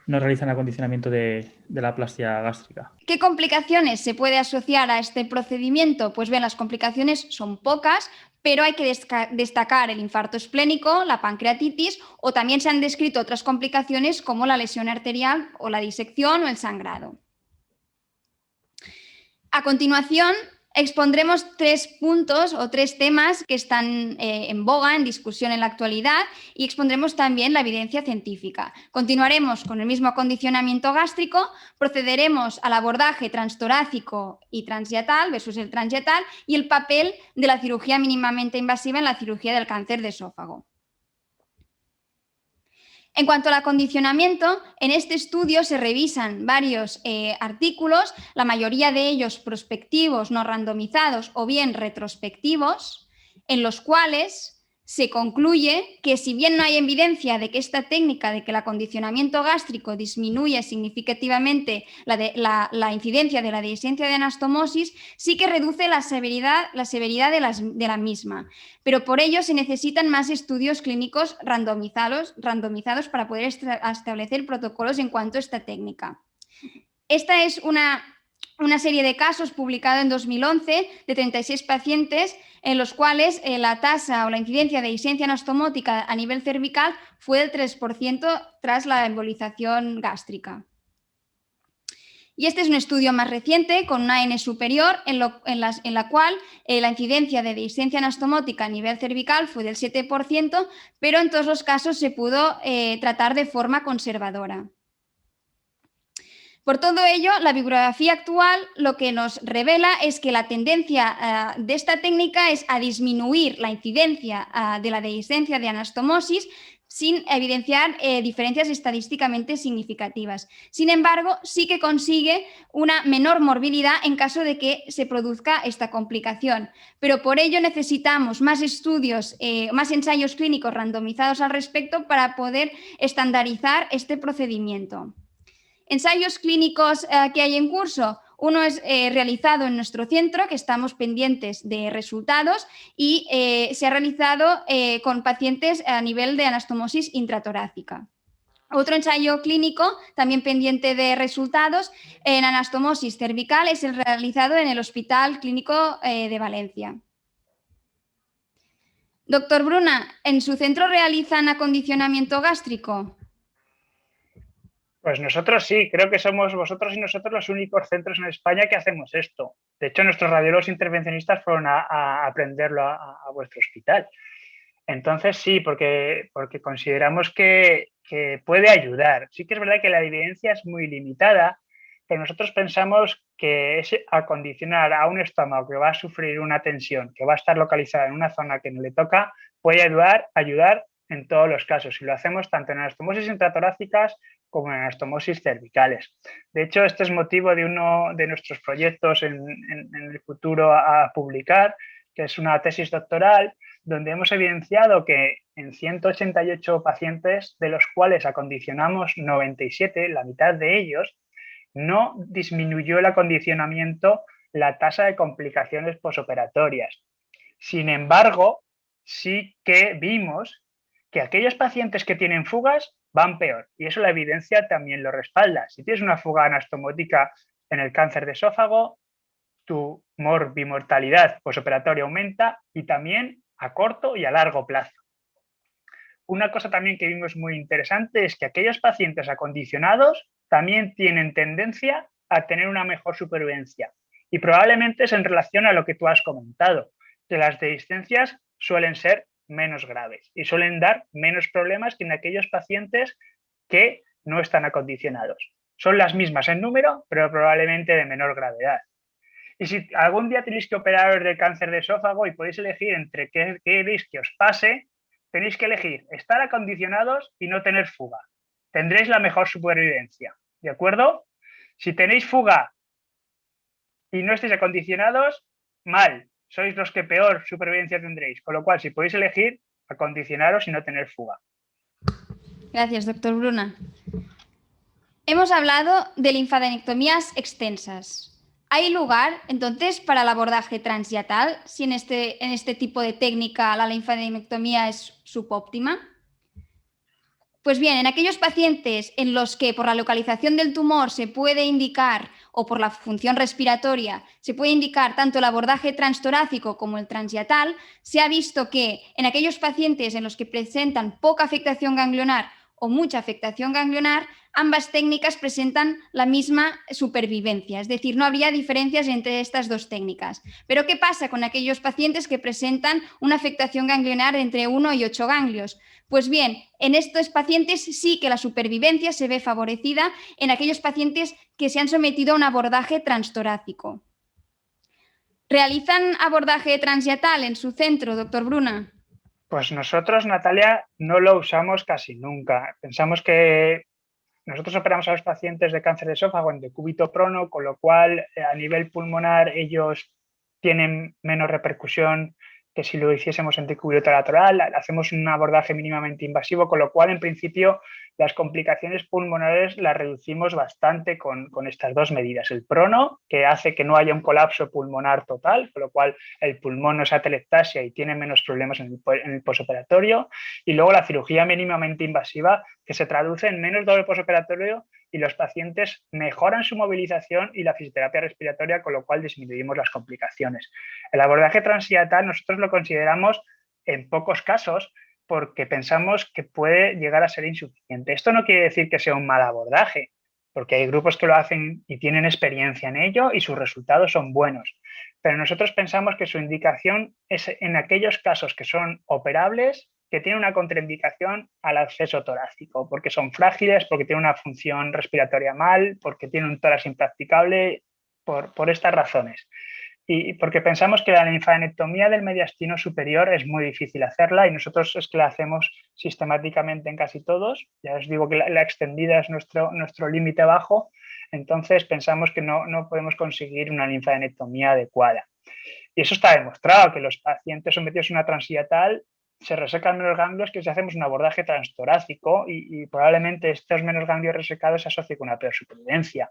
no realizan acondicionamiento de la plastia gástrica. ¿Qué complicaciones se puede asociar a este procedimiento? Pues bien, las complicaciones son pocas, pero hay que destacar el infarto esplénico, la pancreatitis, o también se han descrito otras complicaciones como la lesión arterial o la disección o el sangrado. A continuación, expondremos 3 puntos o 3 temas que están en boga, en discusión en la actualidad, y expondremos también la evidencia científica. Continuaremos con el mismo acondicionamiento gástrico, procederemos al abordaje transtorácico y transyatal versus el transyatal y el papel de la cirugía mínimamente invasiva en la cirugía del cáncer de esófago. En cuanto al acondicionamiento, en este estudio se revisan varios artículos, la mayoría de ellos prospectivos, no randomizados o bien retrospectivos, en los cuales se concluye que si bien no hay evidencia de que esta técnica de que el acondicionamiento gástrico disminuye significativamente la incidencia de la dehiscencia de anastomosis, sí que reduce la severidad de la misma. Pero por ello se necesitan más estudios clínicos randomizados para poder establecer protocolos en cuanto a esta técnica. Esta es una serie de casos publicado en 2011 de 36 pacientes en los cuales la tasa o la incidencia de dehiscencia anastomótica a nivel cervical fue del 3% tras la embolización gástrica. Y este es un estudio más reciente con una N superior en la cual la incidencia de dehiscencia anastomótica a nivel cervical fue del 7%, pero en todos los casos se pudo tratar de forma conservadora. Por todo ello, la bibliografía actual lo que nos revela es que la tendencia de esta técnica es a disminuir la incidencia de la dehiscencia de anastomosis sin evidenciar diferencias estadísticamente significativas. Sin embargo, sí que consigue una menor morbilidad en caso de que se produzca esta complicación. Pero por ello necesitamos más estudios, más ensayos clínicos randomizados al respecto para poder estandarizar este procedimiento. Ensayos clínicos que hay en curso, uno es realizado en nuestro centro, que estamos pendientes de resultados, y se ha realizado con pacientes a nivel de anastomosis intratorácica. Otro ensayo clínico, también pendiente de resultados, en anastomosis cervical, es el realizado en el Hospital Clínico de Valencia. Doctor Bruna, ¿en su centro realizan acondicionamiento gástrico? Pues nosotros sí, creo que somos vosotros y nosotros los únicos centros en España que hacemos esto. De hecho, nuestros radiólogos intervencionistas fueron a aprenderlo a vuestro hospital. Entonces sí, porque consideramos que puede ayudar. Sí que es verdad que la evidencia es muy limitada, pero nosotros pensamos que es acondicionar a un estómago que va a sufrir una tensión, que va a estar localizada en una zona que no le toca, puede ayudar en todos los casos. Y lo hacemos tanto en anastomosis intratorácicas como en anastomosis cervicales. De hecho, este es motivo de uno de nuestros proyectos en el futuro a publicar, que es una tesis doctoral, donde hemos evidenciado que en 188 pacientes, de los cuales acondicionamos 97, la mitad de ellos, no disminuyó el acondicionamiento la tasa de complicaciones posoperatorias. Sin embargo, sí que vimos que aquellos pacientes que tienen fugas van peor, y eso la evidencia también lo respalda. Si tienes una fuga anastomótica en el cáncer de esófago, tu morbimortalidad posoperatoria aumenta y también a corto y a largo plazo. Una cosa también que vimos muy interesante es que aquellos pacientes acondicionados también tienen tendencia a tener una mejor supervivencia, y probablemente es en relación a lo que tú has comentado, que las dehiscencias suelen ser menos graves y suelen dar menos problemas que en aquellos pacientes que no están acondicionados. Son las mismas en número, pero probablemente de menor gravedad. Y si algún día tenéis que operaros de cáncer de esófago y podéis elegir entre qué queréis que os pase, tenéis que elegir estar acondicionados y no tener fuga. Tendréis la mejor supervivencia, ¿de acuerdo? Si tenéis fuga y no estáis acondicionados, mal, sois los que peor supervivencia tendréis. Con lo cual, si podéis elegir, acondicionaros y no tener fuga. Gracias, doctor Bruna. Hemos hablado de linfadenectomías extensas. ¿Hay lugar, entonces, para el abordaje transyatal si en este tipo de técnica la linfadenectomía es subóptima? Pues bien, en aquellos pacientes en los que por la localización del tumor se puede indicar, o por la función respiratoria, se puede indicar tanto el abordaje transtorácico como el transyatal, se ha visto que en aquellos pacientes en los que presentan poca afectación ganglionar o mucha afectación ganglionar, ambas técnicas presentan la misma supervivencia, es decir, no habría diferencias entre estas dos técnicas. Pero ¿qué pasa con aquellos pacientes que presentan una afectación ganglionar entre 1 y 8 ganglios? Pues bien, en estos pacientes sí que la supervivencia se ve favorecida en aquellos pacientes que se han sometido a un abordaje transtorácico. ¿Realizan abordaje transyatal en su centro, doctor Bruna? Pues nosotros, Natalia, no lo usamos casi nunca. Pensamos que nosotros operamos a los pacientes de cáncer de esófago en decúbito prono, con lo cual a nivel pulmonar ellos tienen menos repercusión que si lo hiciésemos en decúbito lateral. Hacemos un abordaje mínimamente invasivo, con lo cual en principio las complicaciones pulmonares las reducimos bastante con estas dos medidas. El prono, que hace que no haya un colapso pulmonar total, con lo cual el pulmón no es atelectasia y tiene menos problemas en el posoperatorio, y luego la cirugía mínimamente invasiva, que se traduce en menos dolor posoperatorio y los pacientes mejoran su movilización y la fisioterapia respiratoria, con lo cual disminuimos las complicaciones. El abordaje transyatal nosotros lo consideramos en pocos casos porque pensamos que puede llegar a ser insuficiente. Esto no quiere decir que sea un mal abordaje, porque hay grupos que lo hacen y tienen experiencia en ello y sus resultados son buenos. Pero nosotros pensamos que su indicación es en aquellos casos que son operables, que tienen una contraindicación al acceso torácico, porque son frágiles, porque tienen una función respiratoria mal, porque tienen un tórax impracticable, por estas razones. Y porque pensamos que la linfadenectomía del mediastino superior es muy difícil hacerla y nosotros es que la hacemos sistemáticamente en casi todos. Ya os digo que la extendida es nuestro límite bajo, entonces pensamos que no podemos conseguir una linfadenectomía adecuada. Y eso está demostrado, que los pacientes sometidos a una transyatal se resecan menos ganglios que si hacemos un abordaje transtorácico y probablemente estos menos ganglios resecados se asocien con una peor supervivencia.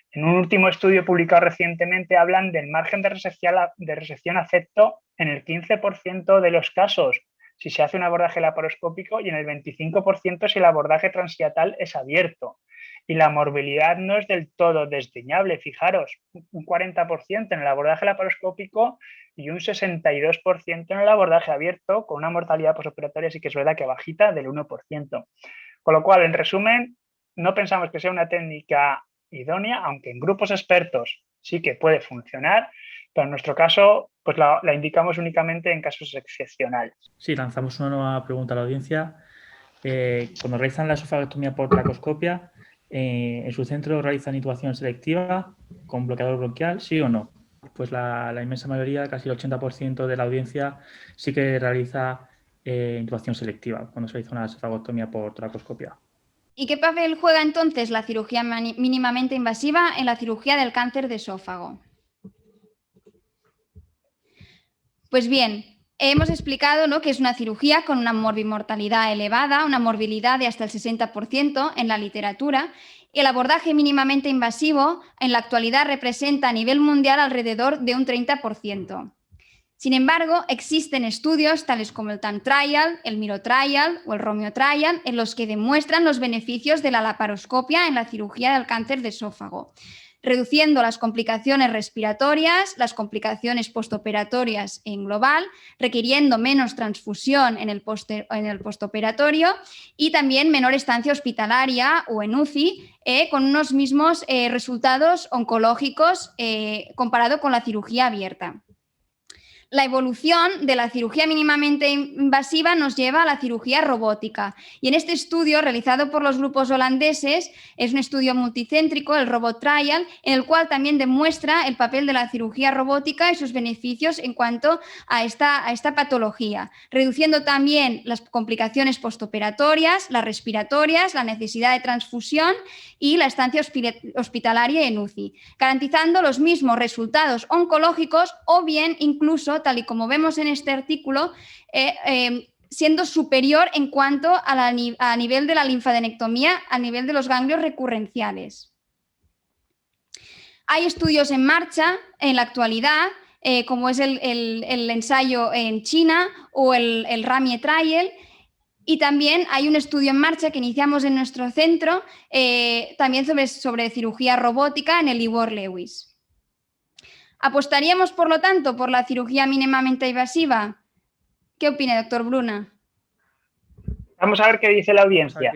En un último estudio publicado recientemente hablan del margen de resección acepto en el 15% de los casos si se hace un abordaje laparoscópico y en el 25% si el abordaje transyatal es abierto. Y la morbilidad no es del todo desdeñable, fijaros, un 40% en el abordaje laparoscópico y un 62% en el abordaje abierto, con una mortalidad posoperatoria sí que es verdad que bajita del 1%. Con lo cual, en resumen, no pensamos que sea una técnica idónea, aunque en grupos expertos sí que puede funcionar, pero en nuestro caso pues la indicamos únicamente en casos excepcionales. Sí, lanzamos una nueva pregunta a la audiencia. Cuando realizan la esofagectomía por tracoscopia, ¿en su centro realizan intubación selectiva con bloqueador bronquial, sí o no? Pues la inmensa mayoría, casi el 80% de la audiencia, sí que realiza intubación selectiva cuando se realiza una esofagectomía por tracoscopia. ¿Y qué papel juega entonces la cirugía mínimamente invasiva en la cirugía del cáncer de esófago? Pues bien, hemos explicado, ¿no?, que es una cirugía con una morbimortalidad elevada, una morbilidad de hasta el 60% en la literatura, y el abordaje mínimamente invasivo en la actualidad representa a nivel mundial alrededor de un 30%. Sin embargo, existen estudios tales como el TAN Trial, el MIRO Trial o el Romeo Trial en los que demuestran los beneficios de la laparoscopia en la cirugía del cáncer de esófago, reduciendo las complicaciones respiratorias, las complicaciones postoperatorias en global, requiriendo menos transfusión en el postoperatorio y también menor estancia hospitalaria o en UCI, con unos mismos resultados oncológicos comparado con la cirugía abierta. La evolución de la cirugía mínimamente invasiva nos lleva a la cirugía robótica. Y en este estudio, realizado por los grupos holandeses, es un estudio multicéntrico, el Robot Trial, en el cual también demuestra el papel de la cirugía robótica y sus beneficios en cuanto a esta patología, reduciendo también las complicaciones postoperatorias, las respiratorias, la necesidad de transfusión y la estancia hospitalaria en UCI, garantizando los mismos resultados oncológicos o bien incluso, tal y como vemos en este artículo, siendo superior en cuanto a nivel de la linfadenectomía, a nivel de los ganglios recurrenciales. Hay estudios en marcha en la actualidad, como es el ensayo en China o el RAMIE Trial, y también hay un estudio en marcha que iniciamos en nuestro centro, también sobre cirugía robótica en el Ivor Lewis. ¿Apostaríamos, por lo tanto, por la cirugía mínimamente invasiva? ¿Qué opina, doctor Bruna? Vamos a ver qué dice la audiencia.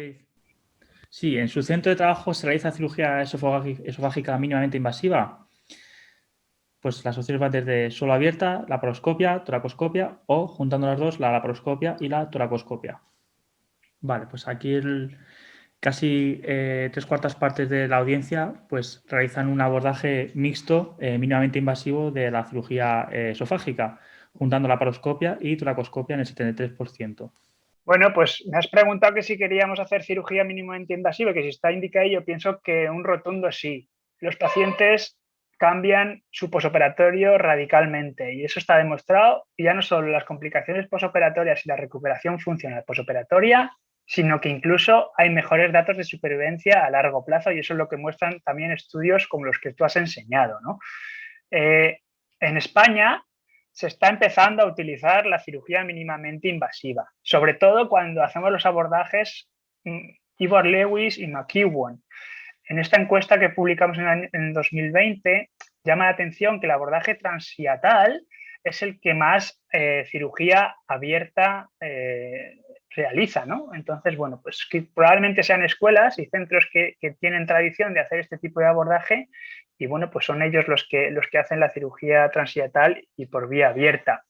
Sí, en su centro de trabajo se realiza cirugía esofágica mínimamente invasiva. Pues las opciones van desde solo abierta, laparoscopia, toracoscopia o, juntando las dos, la laparoscopia y la toracoscopia. Vale, pues aquí casi 3/4 partes de la audiencia pues realizan un abordaje mixto mínimamente invasivo de la cirugía esofágica, juntando laparoscopia y toracoscopia en el 73%. Bueno, pues me has preguntado que si queríamos hacer cirugía mínimamente invasiva, que si está indicado, yo pienso que un rotundo sí. Los pacientes cambian su posoperatorio radicalmente y eso está demostrado, y ya no solo las complicaciones posoperatorias y la recuperación funcional posoperatoria, sino que incluso hay mejores datos de supervivencia a largo plazo, y eso es lo que muestran también estudios como los que tú has enseñado, ¿no? En España se está empezando a utilizar la cirugía mínimamente invasiva, sobre todo cuando hacemos los abordajes Ivor Lewis y McEwan. En esta encuesta que publicamos en 2020 llama la atención que el abordaje transhiatal es el que más cirugía abierta realiza, ¿no? Entonces, bueno, pues que probablemente sean escuelas y centros que tienen tradición de hacer este tipo de abordaje, y bueno, pues son ellos los que hacen la cirugía transhiatal y por vía abierta.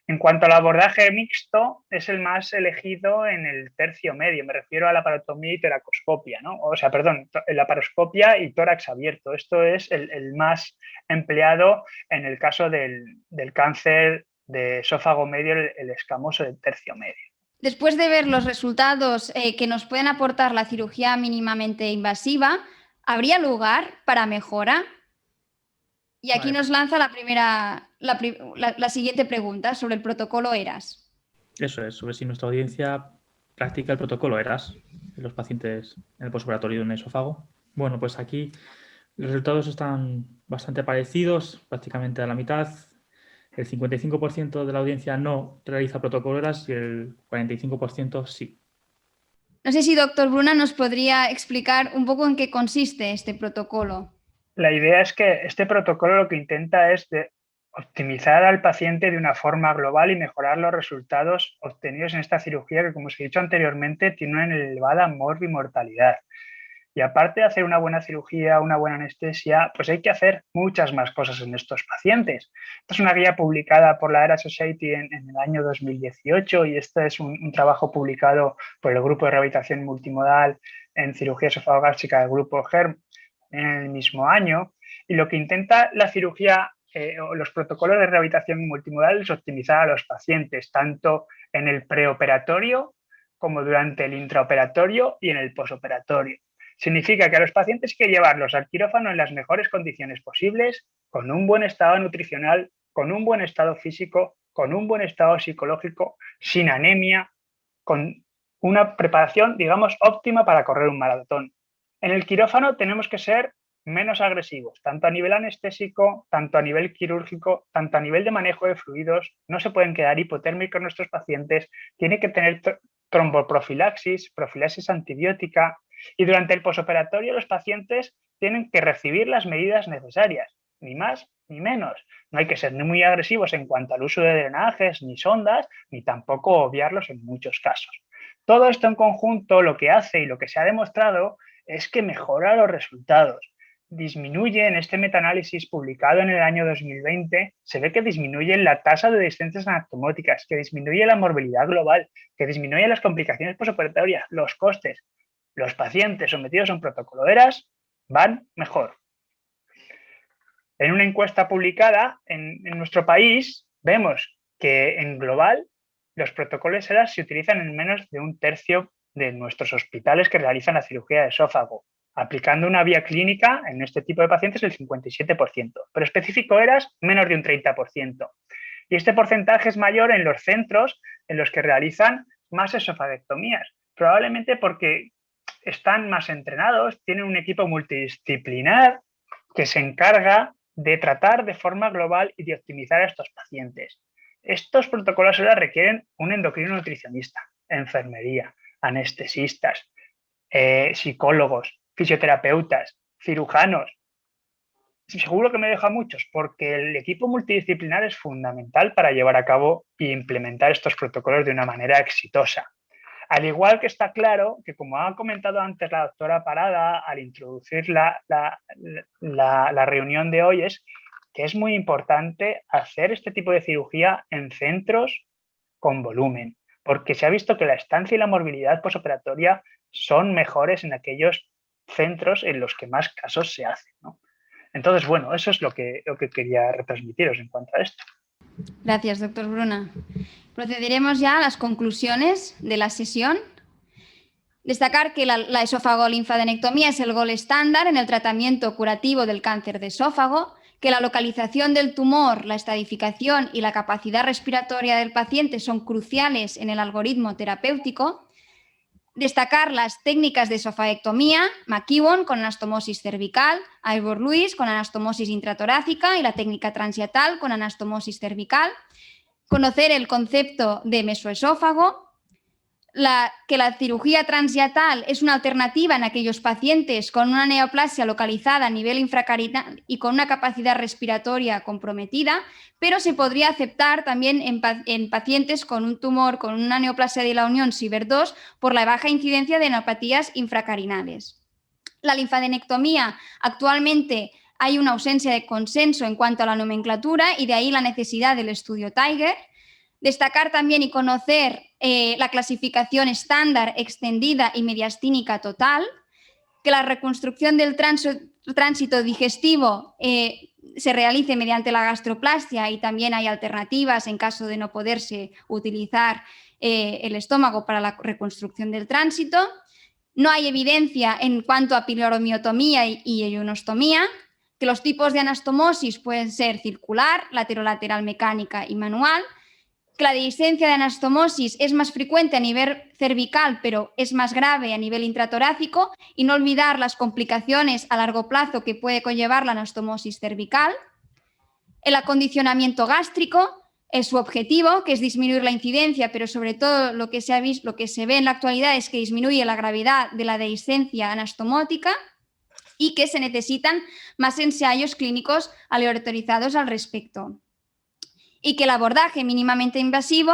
En cuanto al abordaje mixto, es el más elegido en el tercio medio, me refiero a la laparotomía y toracoscopia, ¿no? O sea, perdón, laparoscopia y tórax abierto. Esto es el más empleado en el caso del cáncer de esófago medio, el escamoso del tercio medio. Después de ver los resultados que nos pueden aportar la cirugía mínimamente invasiva, ¿habría lugar para mejora? Y aquí nos lanza la siguiente pregunta sobre el protocolo ERAS. Eso es, sobre si nuestra audiencia practica el protocolo ERAS en los pacientes en el posoperatorio de un esófago. Bueno, pues aquí los resultados están bastante parecidos, prácticamente a la mitad. El 55% de la audiencia no realiza protocolo ERAS y el 45% sí. No sé si doctor Bruna nos podría explicar un poco en qué consiste este protocolo. La idea es que este protocolo lo que intenta es optimizar al paciente de una forma global y mejorar los resultados obtenidos en esta cirugía que, como os he dicho anteriormente, tiene una elevada morbimortalidad. Y aparte de hacer una buena cirugía, una buena anestesia, pues hay que hacer muchas más cosas en estos pacientes. Esta es una guía publicada por la ERA Society en el año 2018, y este es un trabajo publicado por el Grupo de Rehabilitación Multimodal en Cirugía Esofagogástrica del Grupo GERM en el mismo año. Y lo que intenta la cirugía o los protocolos de rehabilitación multimodal es optimizar a los pacientes, tanto en el preoperatorio como durante el intraoperatorio y en el posoperatorio. Significa que a los pacientes hay que llevarlos al quirófano en las mejores condiciones posibles, con un buen estado nutricional, con un buen estado físico, con un buen estado psicológico, sin anemia, con una preparación, digamos, óptima para correr un maratón. En el quirófano tenemos que ser menos agresivos, tanto a nivel anestésico, tanto a nivel quirúrgico, tanto a nivel de manejo de fluidos. No se pueden quedar hipotérmicos nuestros pacientes, tienen que tener tromboprofilaxis, profilaxis antibiótica, y durante el posoperatorio los pacientes tienen que recibir las medidas necesarias, ni más ni menos. No hay que ser ni muy agresivos en cuanto al uso de drenajes ni sondas, ni tampoco obviarlos en muchos casos. Todo esto en conjunto lo que hace y lo que se ha demostrado es que mejora los resultados. disminuye en este metaanálisis publicado en el año 2020, se ve que disminuye la tasa de descensos anatomóticas, que disminuye la morbilidad global, que disminuye las complicaciones posoperatorias, los costes. Los pacientes sometidos a un protocolo ERAS van mejor. En una encuesta publicada en nuestro país, vemos que en global los protocolos ERAS se utilizan en menos de un tercio de nuestros hospitales que realizan la cirugía de esófago, aplicando una vía clínica en este tipo de pacientes el 57%, pero específico ERAS menos de un 30%. Y este porcentaje es mayor en los centros en los que realizan más esofagectomías, probablemente porque están más entrenados, tienen un equipo multidisciplinar que se encarga de tratar de forma global y de optimizar a estos pacientes. Estos protocolos ahora requieren un endocrino nutricionista, enfermería, anestesistas, psicólogos, fisioterapeutas, cirujanos. Seguro que me deja muchos, porque el equipo multidisciplinar es fundamental para llevar a cabo e implementar estos protocolos de una manera exitosa. Al igual que está claro que, como ha comentado antes la doctora Parada al introducir la reunión de hoy, es que es muy importante hacer este tipo de cirugía en centros con volumen, porque se ha visto que la estancia y la morbilidad posoperatoria son mejores en aquellos centros en los que más casos se hacen, ¿no? Entonces, bueno, eso es lo que quería retransmitiros en cuanto a esto. Gracias, doctor Bruna. Procederemos ya a las conclusiones de la sesión. Destacar que la esófago-linfadenectomía es el gol estándar en el tratamiento curativo del cáncer de esófago, que la localización del tumor, la estadificación y la capacidad respiratoria del paciente son cruciales en el algoritmo terapéutico. Destacar las técnicas de esofagectomía, McEwan con anastomosis cervical, Ivor-Lewis con anastomosis intratorácica y la técnica transhiatal con anastomosis cervical. Conocer el concepto de mesoesófago, que la cirugía transhiatal es una alternativa en aquellos pacientes con una neoplasia localizada a nivel infracarinal y con una capacidad respiratoria comprometida, pero se podría aceptar también en pacientes con un tumor con una neoplasia de la unión Sieber-2 por la baja incidencia de neuropatías infracarinales. La linfadenectomía, actualmente hay una ausencia de consenso en cuanto a la nomenclatura y de ahí la necesidad del estudio Tiger. Destacar también y conocer la clasificación estándar, extendida y mediastínica total, que la reconstrucción del tránsito digestivo se realice mediante la gastroplastia y también hay alternativas en caso de no poderse utilizar el estómago para la reconstrucción del tránsito. No hay evidencia en cuanto a piloromiotomía y ionostomía, que los tipos de anastomosis pueden ser circular, laterolateral mecánica y manual, que la dehiscencia de anastomosis es más frecuente a nivel cervical, pero es más grave a nivel intratorácico, y no olvidar las complicaciones a largo plazo que puede conllevar la anastomosis cervical. El acondicionamiento gástrico es su objetivo, que es disminuir la incidencia, pero sobre todo lo que se ve en la actualidad es que disminuye la gravedad de la dehiscencia anastomótica y que se necesitan más ensayos clínicos aleatorizados al respecto. Y que el abordaje mínimamente invasivo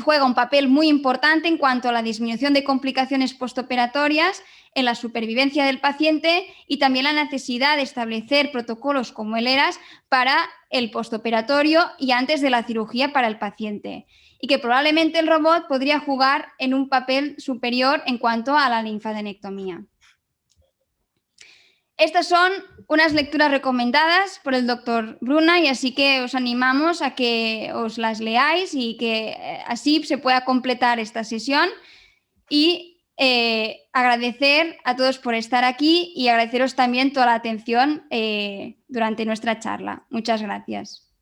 juega un papel muy importante en cuanto a la disminución de complicaciones postoperatorias, en la supervivencia del paciente y también la necesidad de establecer protocolos como el ERAS para el postoperatorio y antes de la cirugía para el paciente. Y que probablemente el robot podría jugar en un papel superior en cuanto a la linfadenectomía. Estas son unas lecturas recomendadas por el doctor Bruna y así que os animamos a que os las leáis y que así se pueda completar esta sesión y agradecer a todos por estar aquí y agradeceros también toda la atención durante nuestra charla. Muchas gracias.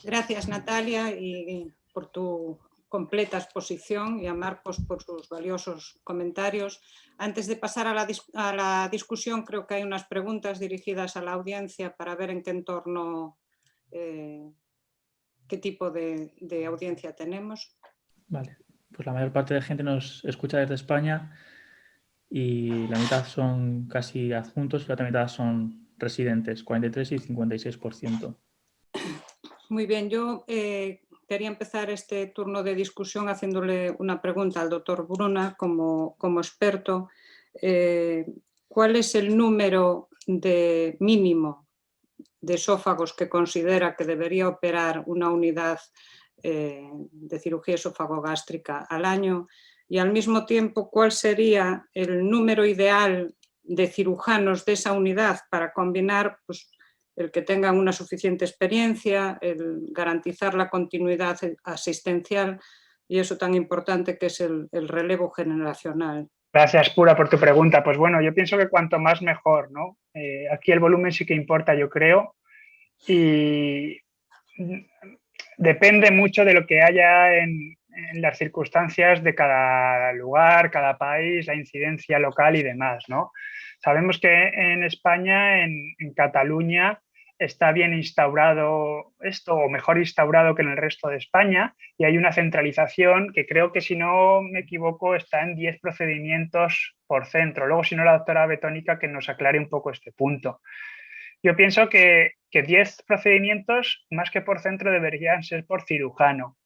Gracias, Natalia, y por tu completa exposición y a Marcos por sus valiosos comentarios. Antes de pasar a la discusión, creo que hay unas preguntas dirigidas a la audiencia para ver en qué entorno, qué tipo de audiencia tenemos. Vale, pues la mayor parte de gente nos escucha desde España y la mitad son casi adjuntos y la otra mitad son residentes, 43 y 56%. Muy bien, yo quería empezar este turno de discusión haciéndole una pregunta al doctor Bruna como experto. ¿Cuál es el número de mínimo de esófagos que considera que debería operar una unidad de cirugía esofagogástrica al año, y al mismo tiempo cuál sería el número ideal de cirujanos de esa unidad para combinar pues, el que tengan una suficiente experiencia, el garantizar la continuidad asistencial y eso tan importante que es el relevo generacional. Gracias, Pura, por tu pregunta. Pues bueno, yo pienso que cuanto más mejor, ¿no? Aquí el volumen sí que importa, yo creo, y depende mucho de lo que haya en las circunstancias de cada lugar, cada país, la incidencia local y demás, ¿no? Sabemos que en España, en Cataluña, está bien instaurado esto, o mejor instaurado que en el resto de España, y hay una centralización que creo que, si no me equivoco, está en 10 procedimientos por centro. Luego, si no, la doctora Betónica que nos aclare un poco este punto. Yo pienso que 10 procedimientos, más que por centro, deberían ser por cirujano.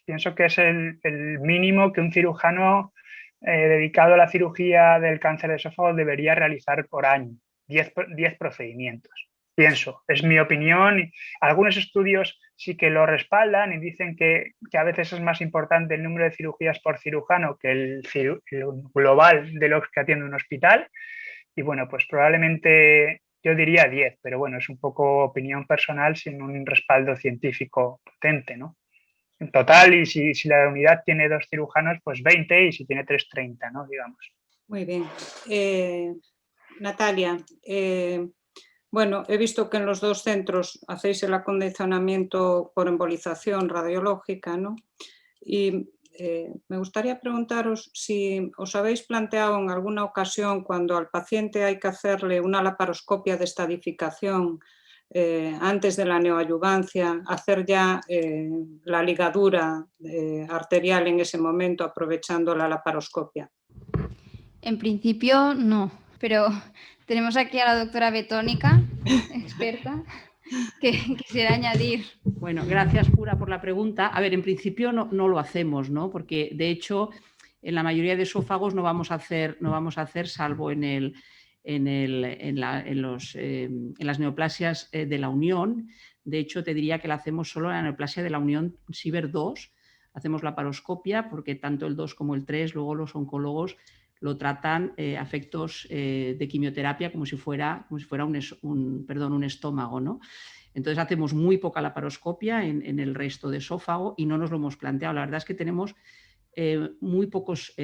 Pienso que es el mínimo que un cirujano dedicado a la cirugía del cáncer de esófago debería realizar por año. 10 procedimientos. Pienso, es mi opinión. Algunos estudios sí que lo respaldan y dicen que a veces es más importante el número de cirugías por cirujano que el global de los que atiende un hospital. Y bueno, pues probablemente yo diría 10, pero bueno, es un poco opinión personal sin un respaldo científico potente, ¿no? En total, y si la unidad tiene 2 cirujanos, pues 20, y si tiene 3, 30, ¿no? Digamos. Muy bien. Natalia, bueno, he visto que en los 2 centros hacéis el acondicionamiento por embolización radiológica, ¿no? Y me gustaría preguntaros si os habéis planteado en alguna ocasión, cuando al paciente hay que hacerle una laparoscopia de estadificación antes de la neoadyuvancia, hacer ya la ligadura arterial en ese momento aprovechando la laparoscopia. En principio no, pero tenemos aquí a la doctora Betónica, experta, que quisiera añadir. Bueno, gracias, Pura, por la pregunta. A ver, en principio no lo hacemos, ¿no? Porque de hecho en la mayoría de esófagos no vamos a hacer salvo en las neoplasias de la unión. De hecho, te diría que la hacemos solo en la neoplasia de la unión Sieber 2. Hacemos la laparoscopia porque tanto el 2 como el 3 luego los oncólogos lo tratan a efectos de quimioterapia como si fuera un estómago, ¿no? Entonces hacemos muy poca laparoscopia en el resto de esófago y no nos lo hemos planteado. La verdad es que tenemos muy pocos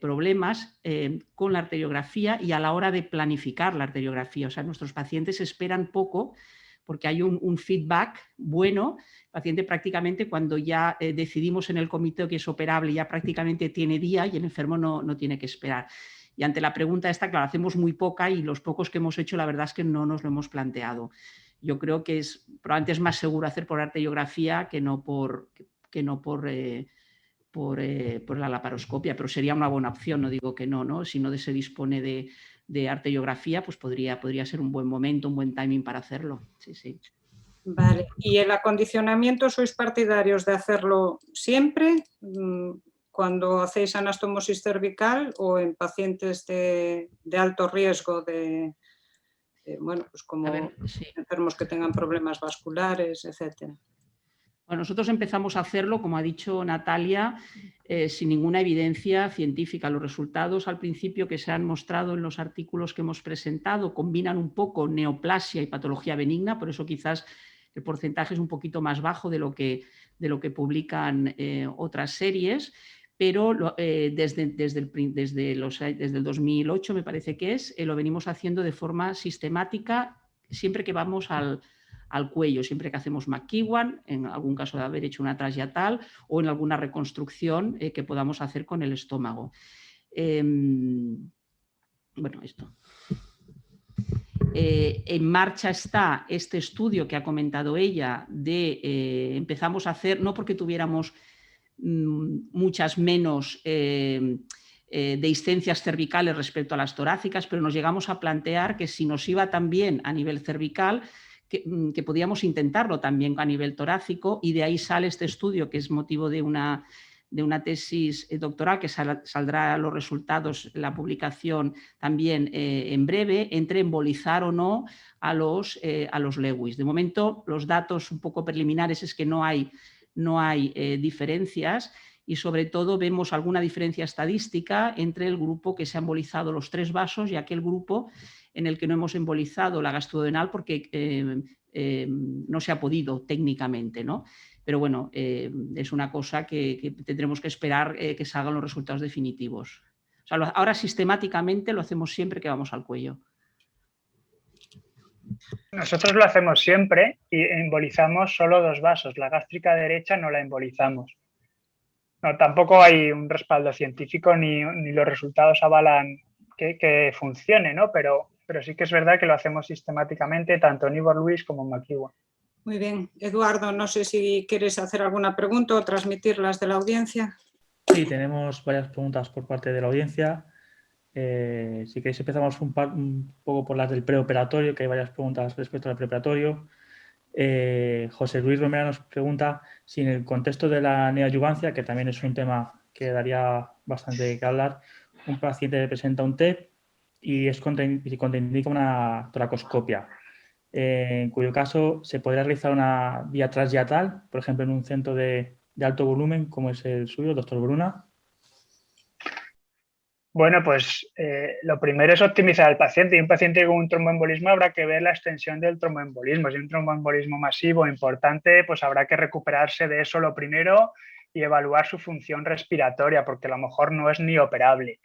problemas con la arteriografía y a la hora de planificar la arteriografía. O sea, nuestros pacientes esperan poco porque hay un feedback bueno. El paciente prácticamente, cuando ya decidimos en el comité que es operable, ya prácticamente tiene día y el enfermo no tiene que esperar. Y ante la pregunta esta, claro, hacemos muy poca y los pocos que hemos hecho la verdad es que no nos lo hemos planteado. Yo creo que probablemente es más seguro hacer por arteriografía que no por la laparoscopia, pero sería una buena opción, no digo que no. Si no se dispone de arteriografía, pues podría ser un buen momento, un buen timing para hacerlo. Sí. Vale, ¿y el acondicionamiento sois partidarios de hacerlo siempre cuando hacéis anastomosis cervical o en pacientes de alto riesgo bueno, pues como enfermos que tengan problemas vasculares, etcétera? Bueno, nosotros empezamos a hacerlo, como ha dicho Natalia, sin ninguna evidencia científica. Los resultados al principio que se han mostrado en los artículos que hemos presentado combinan un poco neoplasia y patología benigna, por eso quizás el porcentaje es un poquito más bajo de lo que publican otras series, pero desde el 2008, me parece que lo venimos haciendo de forma sistemática siempre que vamos al cuello, siempre que hacemos McEwan, en algún caso de haber hecho una transhiatal o en alguna reconstrucción que podamos hacer con el estómago. Bueno, esto. En marcha está este estudio que ha comentado ella empezamos a hacer, no porque tuviéramos muchas menos dehiscencias cervicales respecto a las torácicas, pero nos llegamos a plantear que si nos iba tan bien a nivel cervical, que podíamos intentarlo también a nivel torácico, y de ahí sale este estudio que es motivo de una tesis doctoral que saldrá los resultados, la publicación también en breve, entre embolizar o no a los Lewis. De momento, los datos un poco preliminares es que no hay diferencias y sobre todo vemos alguna diferencia estadística entre el grupo que se ha embolizado los 3 vasos y aquel grupo en el que no hemos embolizado la gastroduodenal porque no se ha podido técnicamente, ¿no? Pero bueno, es una cosa que tendremos que esperar que salgan los resultados definitivos. O sea, ahora sistemáticamente lo hacemos siempre que vamos al cuello. Nosotros lo hacemos siempre y embolizamos solo 2 vasos. La gástrica derecha no la embolizamos. No, tampoco hay un respaldo científico ni los resultados avalan que funcione, ¿no? Pero sí que es verdad que lo hacemos sistemáticamente tanto en Ivor Lewis como en McEwan. Muy bien. Eduardo, no sé si quieres hacer alguna pregunta o transmitirlas de la audiencia. Sí, tenemos varias preguntas por parte de la audiencia. Si queréis empezamos un poco por las del preoperatorio, que hay varias preguntas respecto al preoperatorio. José Luis Romero nos pregunta si en el contexto de la neoadyuvancia, que también es un tema que daría bastante que hablar, un paciente presenta un TEP y contraindica una toracoscopia, en cuyo caso se podría realizar una vía transyatal, por ejemplo en un centro de alto volumen como es el suyo, doctor Bruna. Bueno, pues lo primero es optimizar al paciente. Y un paciente con un tromboembolismo habrá que ver la extensión del tromboembolismo. Si un tromboembolismo masivo importante, pues habrá que recuperarse de eso lo primero y evaluar su función respiratoria, porque a lo mejor no es ni operable.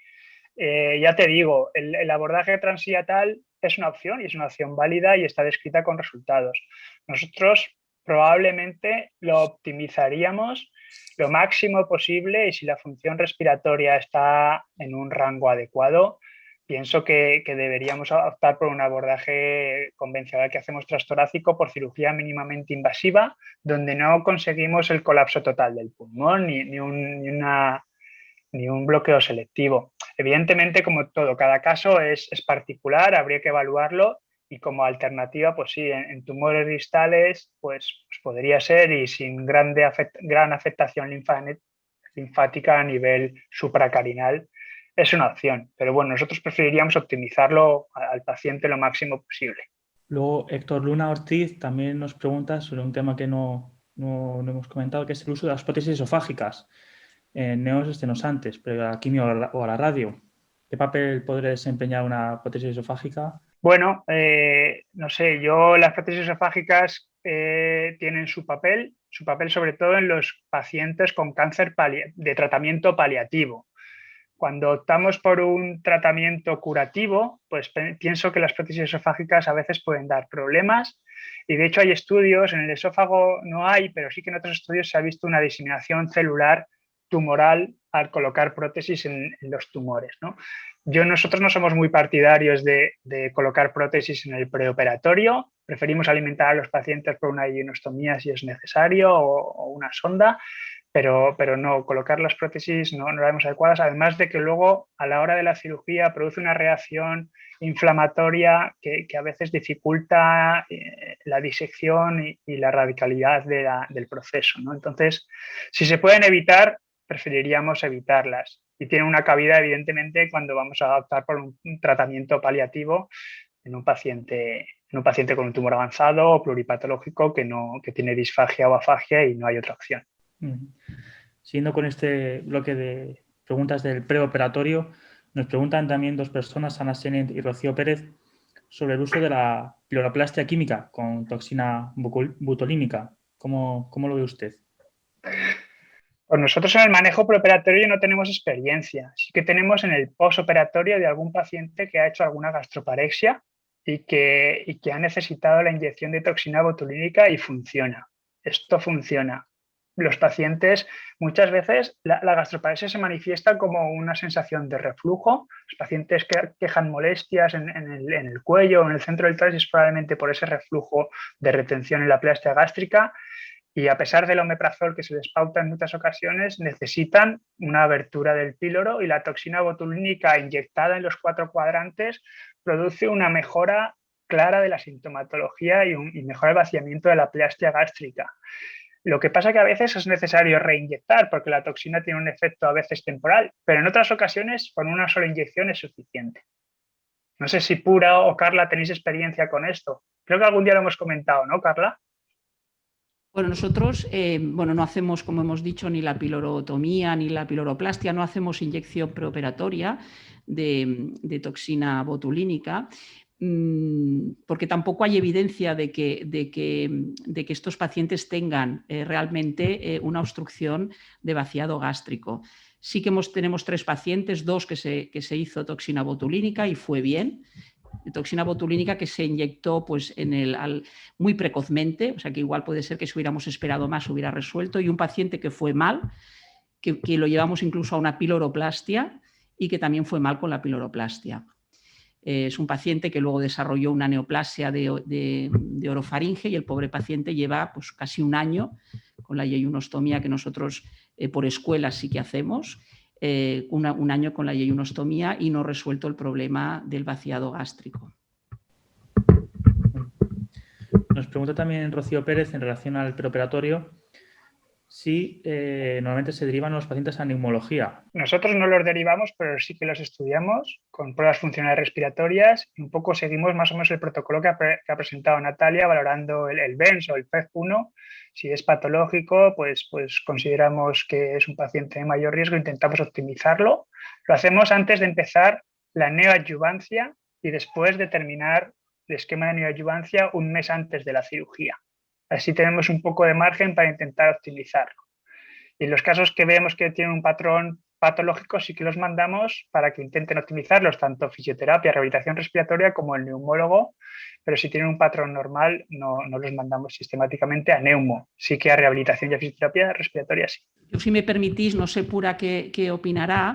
Ya te digo, el abordaje transiatal es una opción y es una opción válida y está descrita con resultados. Nosotros probablemente lo optimizaríamos lo máximo posible y si la función respiratoria está en un rango adecuado, pienso que deberíamos optar por un abordaje convencional que hacemos transtorácico por cirugía mínimamente invasiva, donde no conseguimos el colapso total del pulmón ni un bloqueo selectivo. Evidentemente, como todo, cada caso es particular, habría que evaluarlo y como alternativa, pues sí, en tumores distales, pues podría ser y sin gran afectación linfática a nivel supracarinal, es una opción. Pero bueno, nosotros preferiríamos optimizarlo al paciente lo máximo posible. Luego Héctor Luna Ortiz también nos pregunta sobre un tema que no hemos comentado, que es el uso de las prótesis esofágicas en neos estenosantes, previo a la quimio o a la radio. ¿Qué papel podría desempeñar una prótesis esofágica? Bueno, no sé, las prótesis esofágicas tienen su papel sobre todo en los pacientes con cáncer de tratamiento paliativo. Cuando optamos por un tratamiento curativo, pues pienso que las prótesis esofágicas a veces pueden dar problemas y de hecho hay estudios, en el esófago no hay, pero sí que en otros estudios se ha visto una diseminación celular tumoral al colocar prótesis en los tumores, ¿no? Nosotros no somos muy partidarios de colocar prótesis en el preoperatorio, preferimos alimentar a los pacientes por una ionostomía si es necesario o una sonda, pero no, colocar las prótesis no las vemos adecuadas, además de que luego a la hora de la cirugía produce una reacción inflamatoria que a veces dificulta la disección y la radicalidad del proceso, ¿no? Entonces, si se pueden evitar, preferiríamos evitarlas. Y tiene una cabida, evidentemente, cuando vamos a optar por un tratamiento paliativo en un paciente con un tumor avanzado o pluripatológico que tiene disfagia o afagia y no hay otra opción. Siguiendo con este bloque de preguntas del preoperatorio, nos preguntan también 2 personas, Ana Sennett y Rocío Pérez, sobre el uso de la piloroplastia química con toxina butolínica. ¿Cómo lo ve usted? Pues nosotros en el manejo preoperatorio no tenemos experiencia. Sí que tenemos en el postoperatorio de algún paciente que ha hecho alguna gastroparexia y que ha necesitado la inyección de toxina botulínica y funciona. Esto funciona. Los pacientes, muchas veces la gastroparexia se manifiesta como una sensación de reflujo. Los pacientes que quejan molestias en el cuello o en el centro del tórax es probablemente por ese reflujo de retención en la plastia gástrica. Y a pesar del omeprazol que se les pauta en muchas ocasiones, necesitan una abertura del píloro y la toxina botulínica inyectada en los 4 cuadrantes produce una mejora clara de la sintomatología y mejora el vaciamiento de la plastia gástrica. Lo que pasa que a veces es necesario reinyectar porque la toxina tiene un efecto a veces temporal, pero en otras ocasiones con una sola inyección es suficiente. No sé si Pura o Carla tenéis experiencia con esto. Creo que algún día lo hemos comentado, ¿no, Carla? Bueno, nosotros no hacemos, como hemos dicho, ni la pilorotomía ni la piloroplastia, no hacemos inyección preoperatoria de toxina botulínica, porque tampoco hay evidencia de que estos pacientes tengan realmente una obstrucción de vaciado gástrico. Sí que tenemos 3 pacientes, 2 que se hizo toxina botulínica y fue bien. Toxina botulínica que se inyectó pues, muy precozmente, o sea que igual puede ser que si hubiéramos esperado más hubiera resuelto, y un paciente que fue mal, que lo llevamos incluso a una piloroplastia y que también fue mal con la piloroplastia. Es un paciente que luego desarrolló una neoplasia de orofaringe y el pobre paciente lleva pues, casi un año con la yeyunostomía que nosotros por escuelas sí que hacemos, un año con la yeyunostomía y no resuelto el problema del vaciado gástrico. Nos pregunta también Rocío Pérez en relación al preoperatorio si normalmente se derivan los pacientes a neumología. Nosotros no los derivamos, pero sí que los estudiamos con pruebas funcionales respiratorias y un poco seguimos más o menos el protocolo que ha presentado Natalia, valorando el BENS o el FEV1. Si es patológico, pues consideramos que es un paciente de mayor riesgo, intentamos optimizarlo. Lo hacemos antes de empezar la neoadyuvancia y después de terminar el esquema de neoadyuvancia un mes antes de la cirugía. Así tenemos un poco de margen para intentar optimizarlo. Y en los casos que vemos que tienen un patrón patológico, sí que los mandamos para que intenten optimizarlos, tanto fisioterapia, rehabilitación respiratoria como el neumólogo, pero si tienen un patrón normal no los mandamos sistemáticamente a neumo. Sí que a rehabilitación y a fisioterapia respiratoria sí. Yo, si me permitís, no sé Pura qué opinará,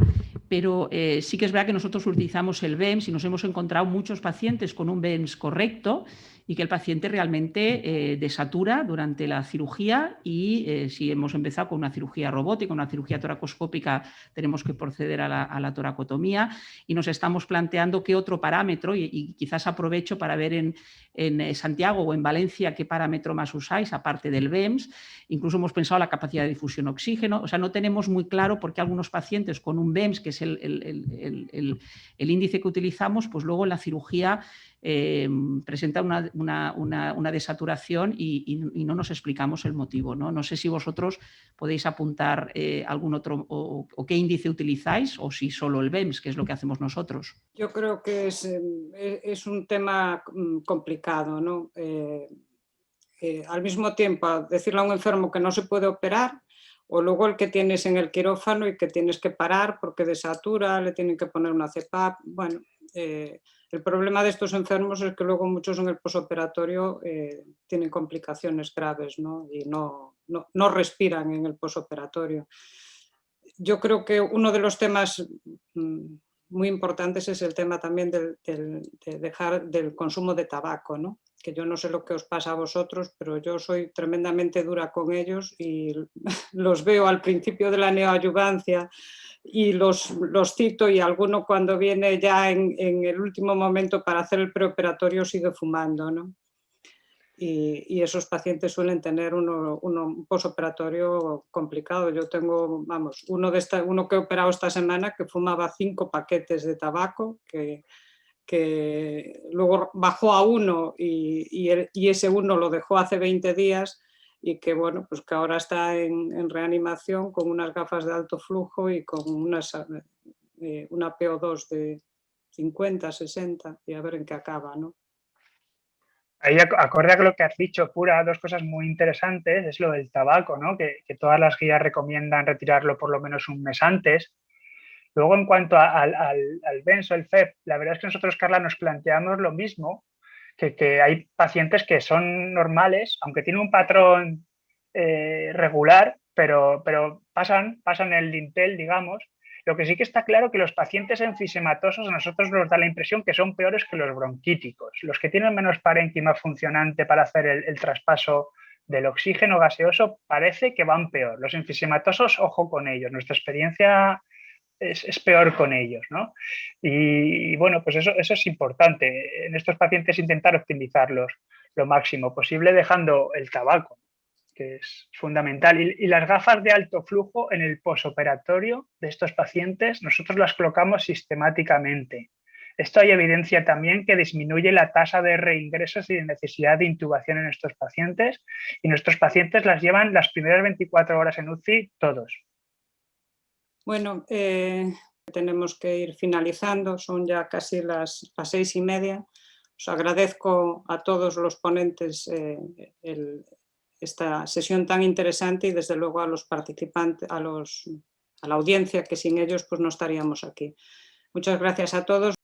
pero sí que es verdad que nosotros utilizamos el BEMS y nos hemos encontrado muchos pacientes con un BEMS correcto y que el paciente realmente desatura durante la cirugía y si hemos empezado con una cirugía robótica, una cirugía toracoscópica, tenemos que proceder a la toracotomía y nos estamos planteando qué otro parámetro, y quizás aprovecho para ver en Santiago o en Valencia qué parámetro más usáis, aparte del BEMS. Incluso hemos pensado la capacidad de difusión oxígeno, o sea, no tenemos muy claro por qué algunos pacientes con un BEMS, que es el índice que utilizamos, pues luego en la cirugía presenta una desaturación y no nos explicamos el motivo, ¿no? No sé si vosotros podéis apuntar algún otro o qué índice utilizáis o si solo el BEMS, que es lo que hacemos nosotros. Yo creo que es un tema complicado, ¿no? Al mismo tiempo, decirle a un enfermo que no se puede operar, o luego el que tienes en el quirófano y que tienes que parar porque desatura, le tienen que poner una CPAP. Bueno, el problema de estos enfermos es que luego muchos en el posoperatorio tienen complicaciones graves, ¿no? Y no respiran en el posoperatorio. Yo creo que uno de los temas muy importantes es el tema también de dejar del consumo de tabaco, ¿no? Que yo no sé lo que os pasa a vosotros, pero yo soy tremendamente dura con ellos y los veo al principio de la neoadyuvancia y los cito, y alguno cuando viene ya en el último momento para hacer el preoperatorio sigue fumando, ¿no? Y esos pacientes suelen tener un posoperatorio complicado. Yo tengo, vamos, uno que he operado esta semana que fumaba 5 paquetes de tabaco, que luego bajó a 1 y ese 1 lo dejó hace 20 días y que, bueno, pues que ahora está en reanimación con unas gafas de alto flujo y con una PO2 de 50, 60 y a ver en qué acaba, ¿no? Ahí, acorde a lo que has dicho, Pura, 2 cosas muy interesantes es lo del tabaco, ¿no? Que todas las guías recomiendan retirarlo por lo menos un mes antes. Luego, en cuanto al BENS o el FEV, la verdad es que nosotros, Carla, nos planteamos lo mismo, que hay pacientes que son normales, aunque tienen un patrón regular, pero pasan el dintel, digamos. Lo que sí que está claro que los pacientes enfisematosos a nosotros nos da la impresión que son peores que los bronquíticos. Los que tienen menos parénquima funcionante para hacer el traspaso del oxígeno gaseoso parece que van peor. Los enfisematosos, ojo con ellos. Nuestra experiencia es peor con ellos, ¿no? Y bueno, pues eso es importante. En estos pacientes intentar optimizarlos lo máximo posible dejando el tabaco. que es fundamental. Y las gafas de alto flujo en el posoperatorio de estos pacientes, nosotros las colocamos sistemáticamente. Esto hay evidencia también que disminuye la tasa de reingresos y de necesidad de intubación en estos pacientes, y nuestros pacientes las llevan las primeras 24 horas en UCI todos. Bueno, tenemos que ir finalizando, son ya casi las 6:30. Os agradezco a todos los ponentes esta sesión tan interesante y desde luego a los participantes, a la audiencia, que sin ellos pues no estaríamos aquí. Muchas gracias a todos.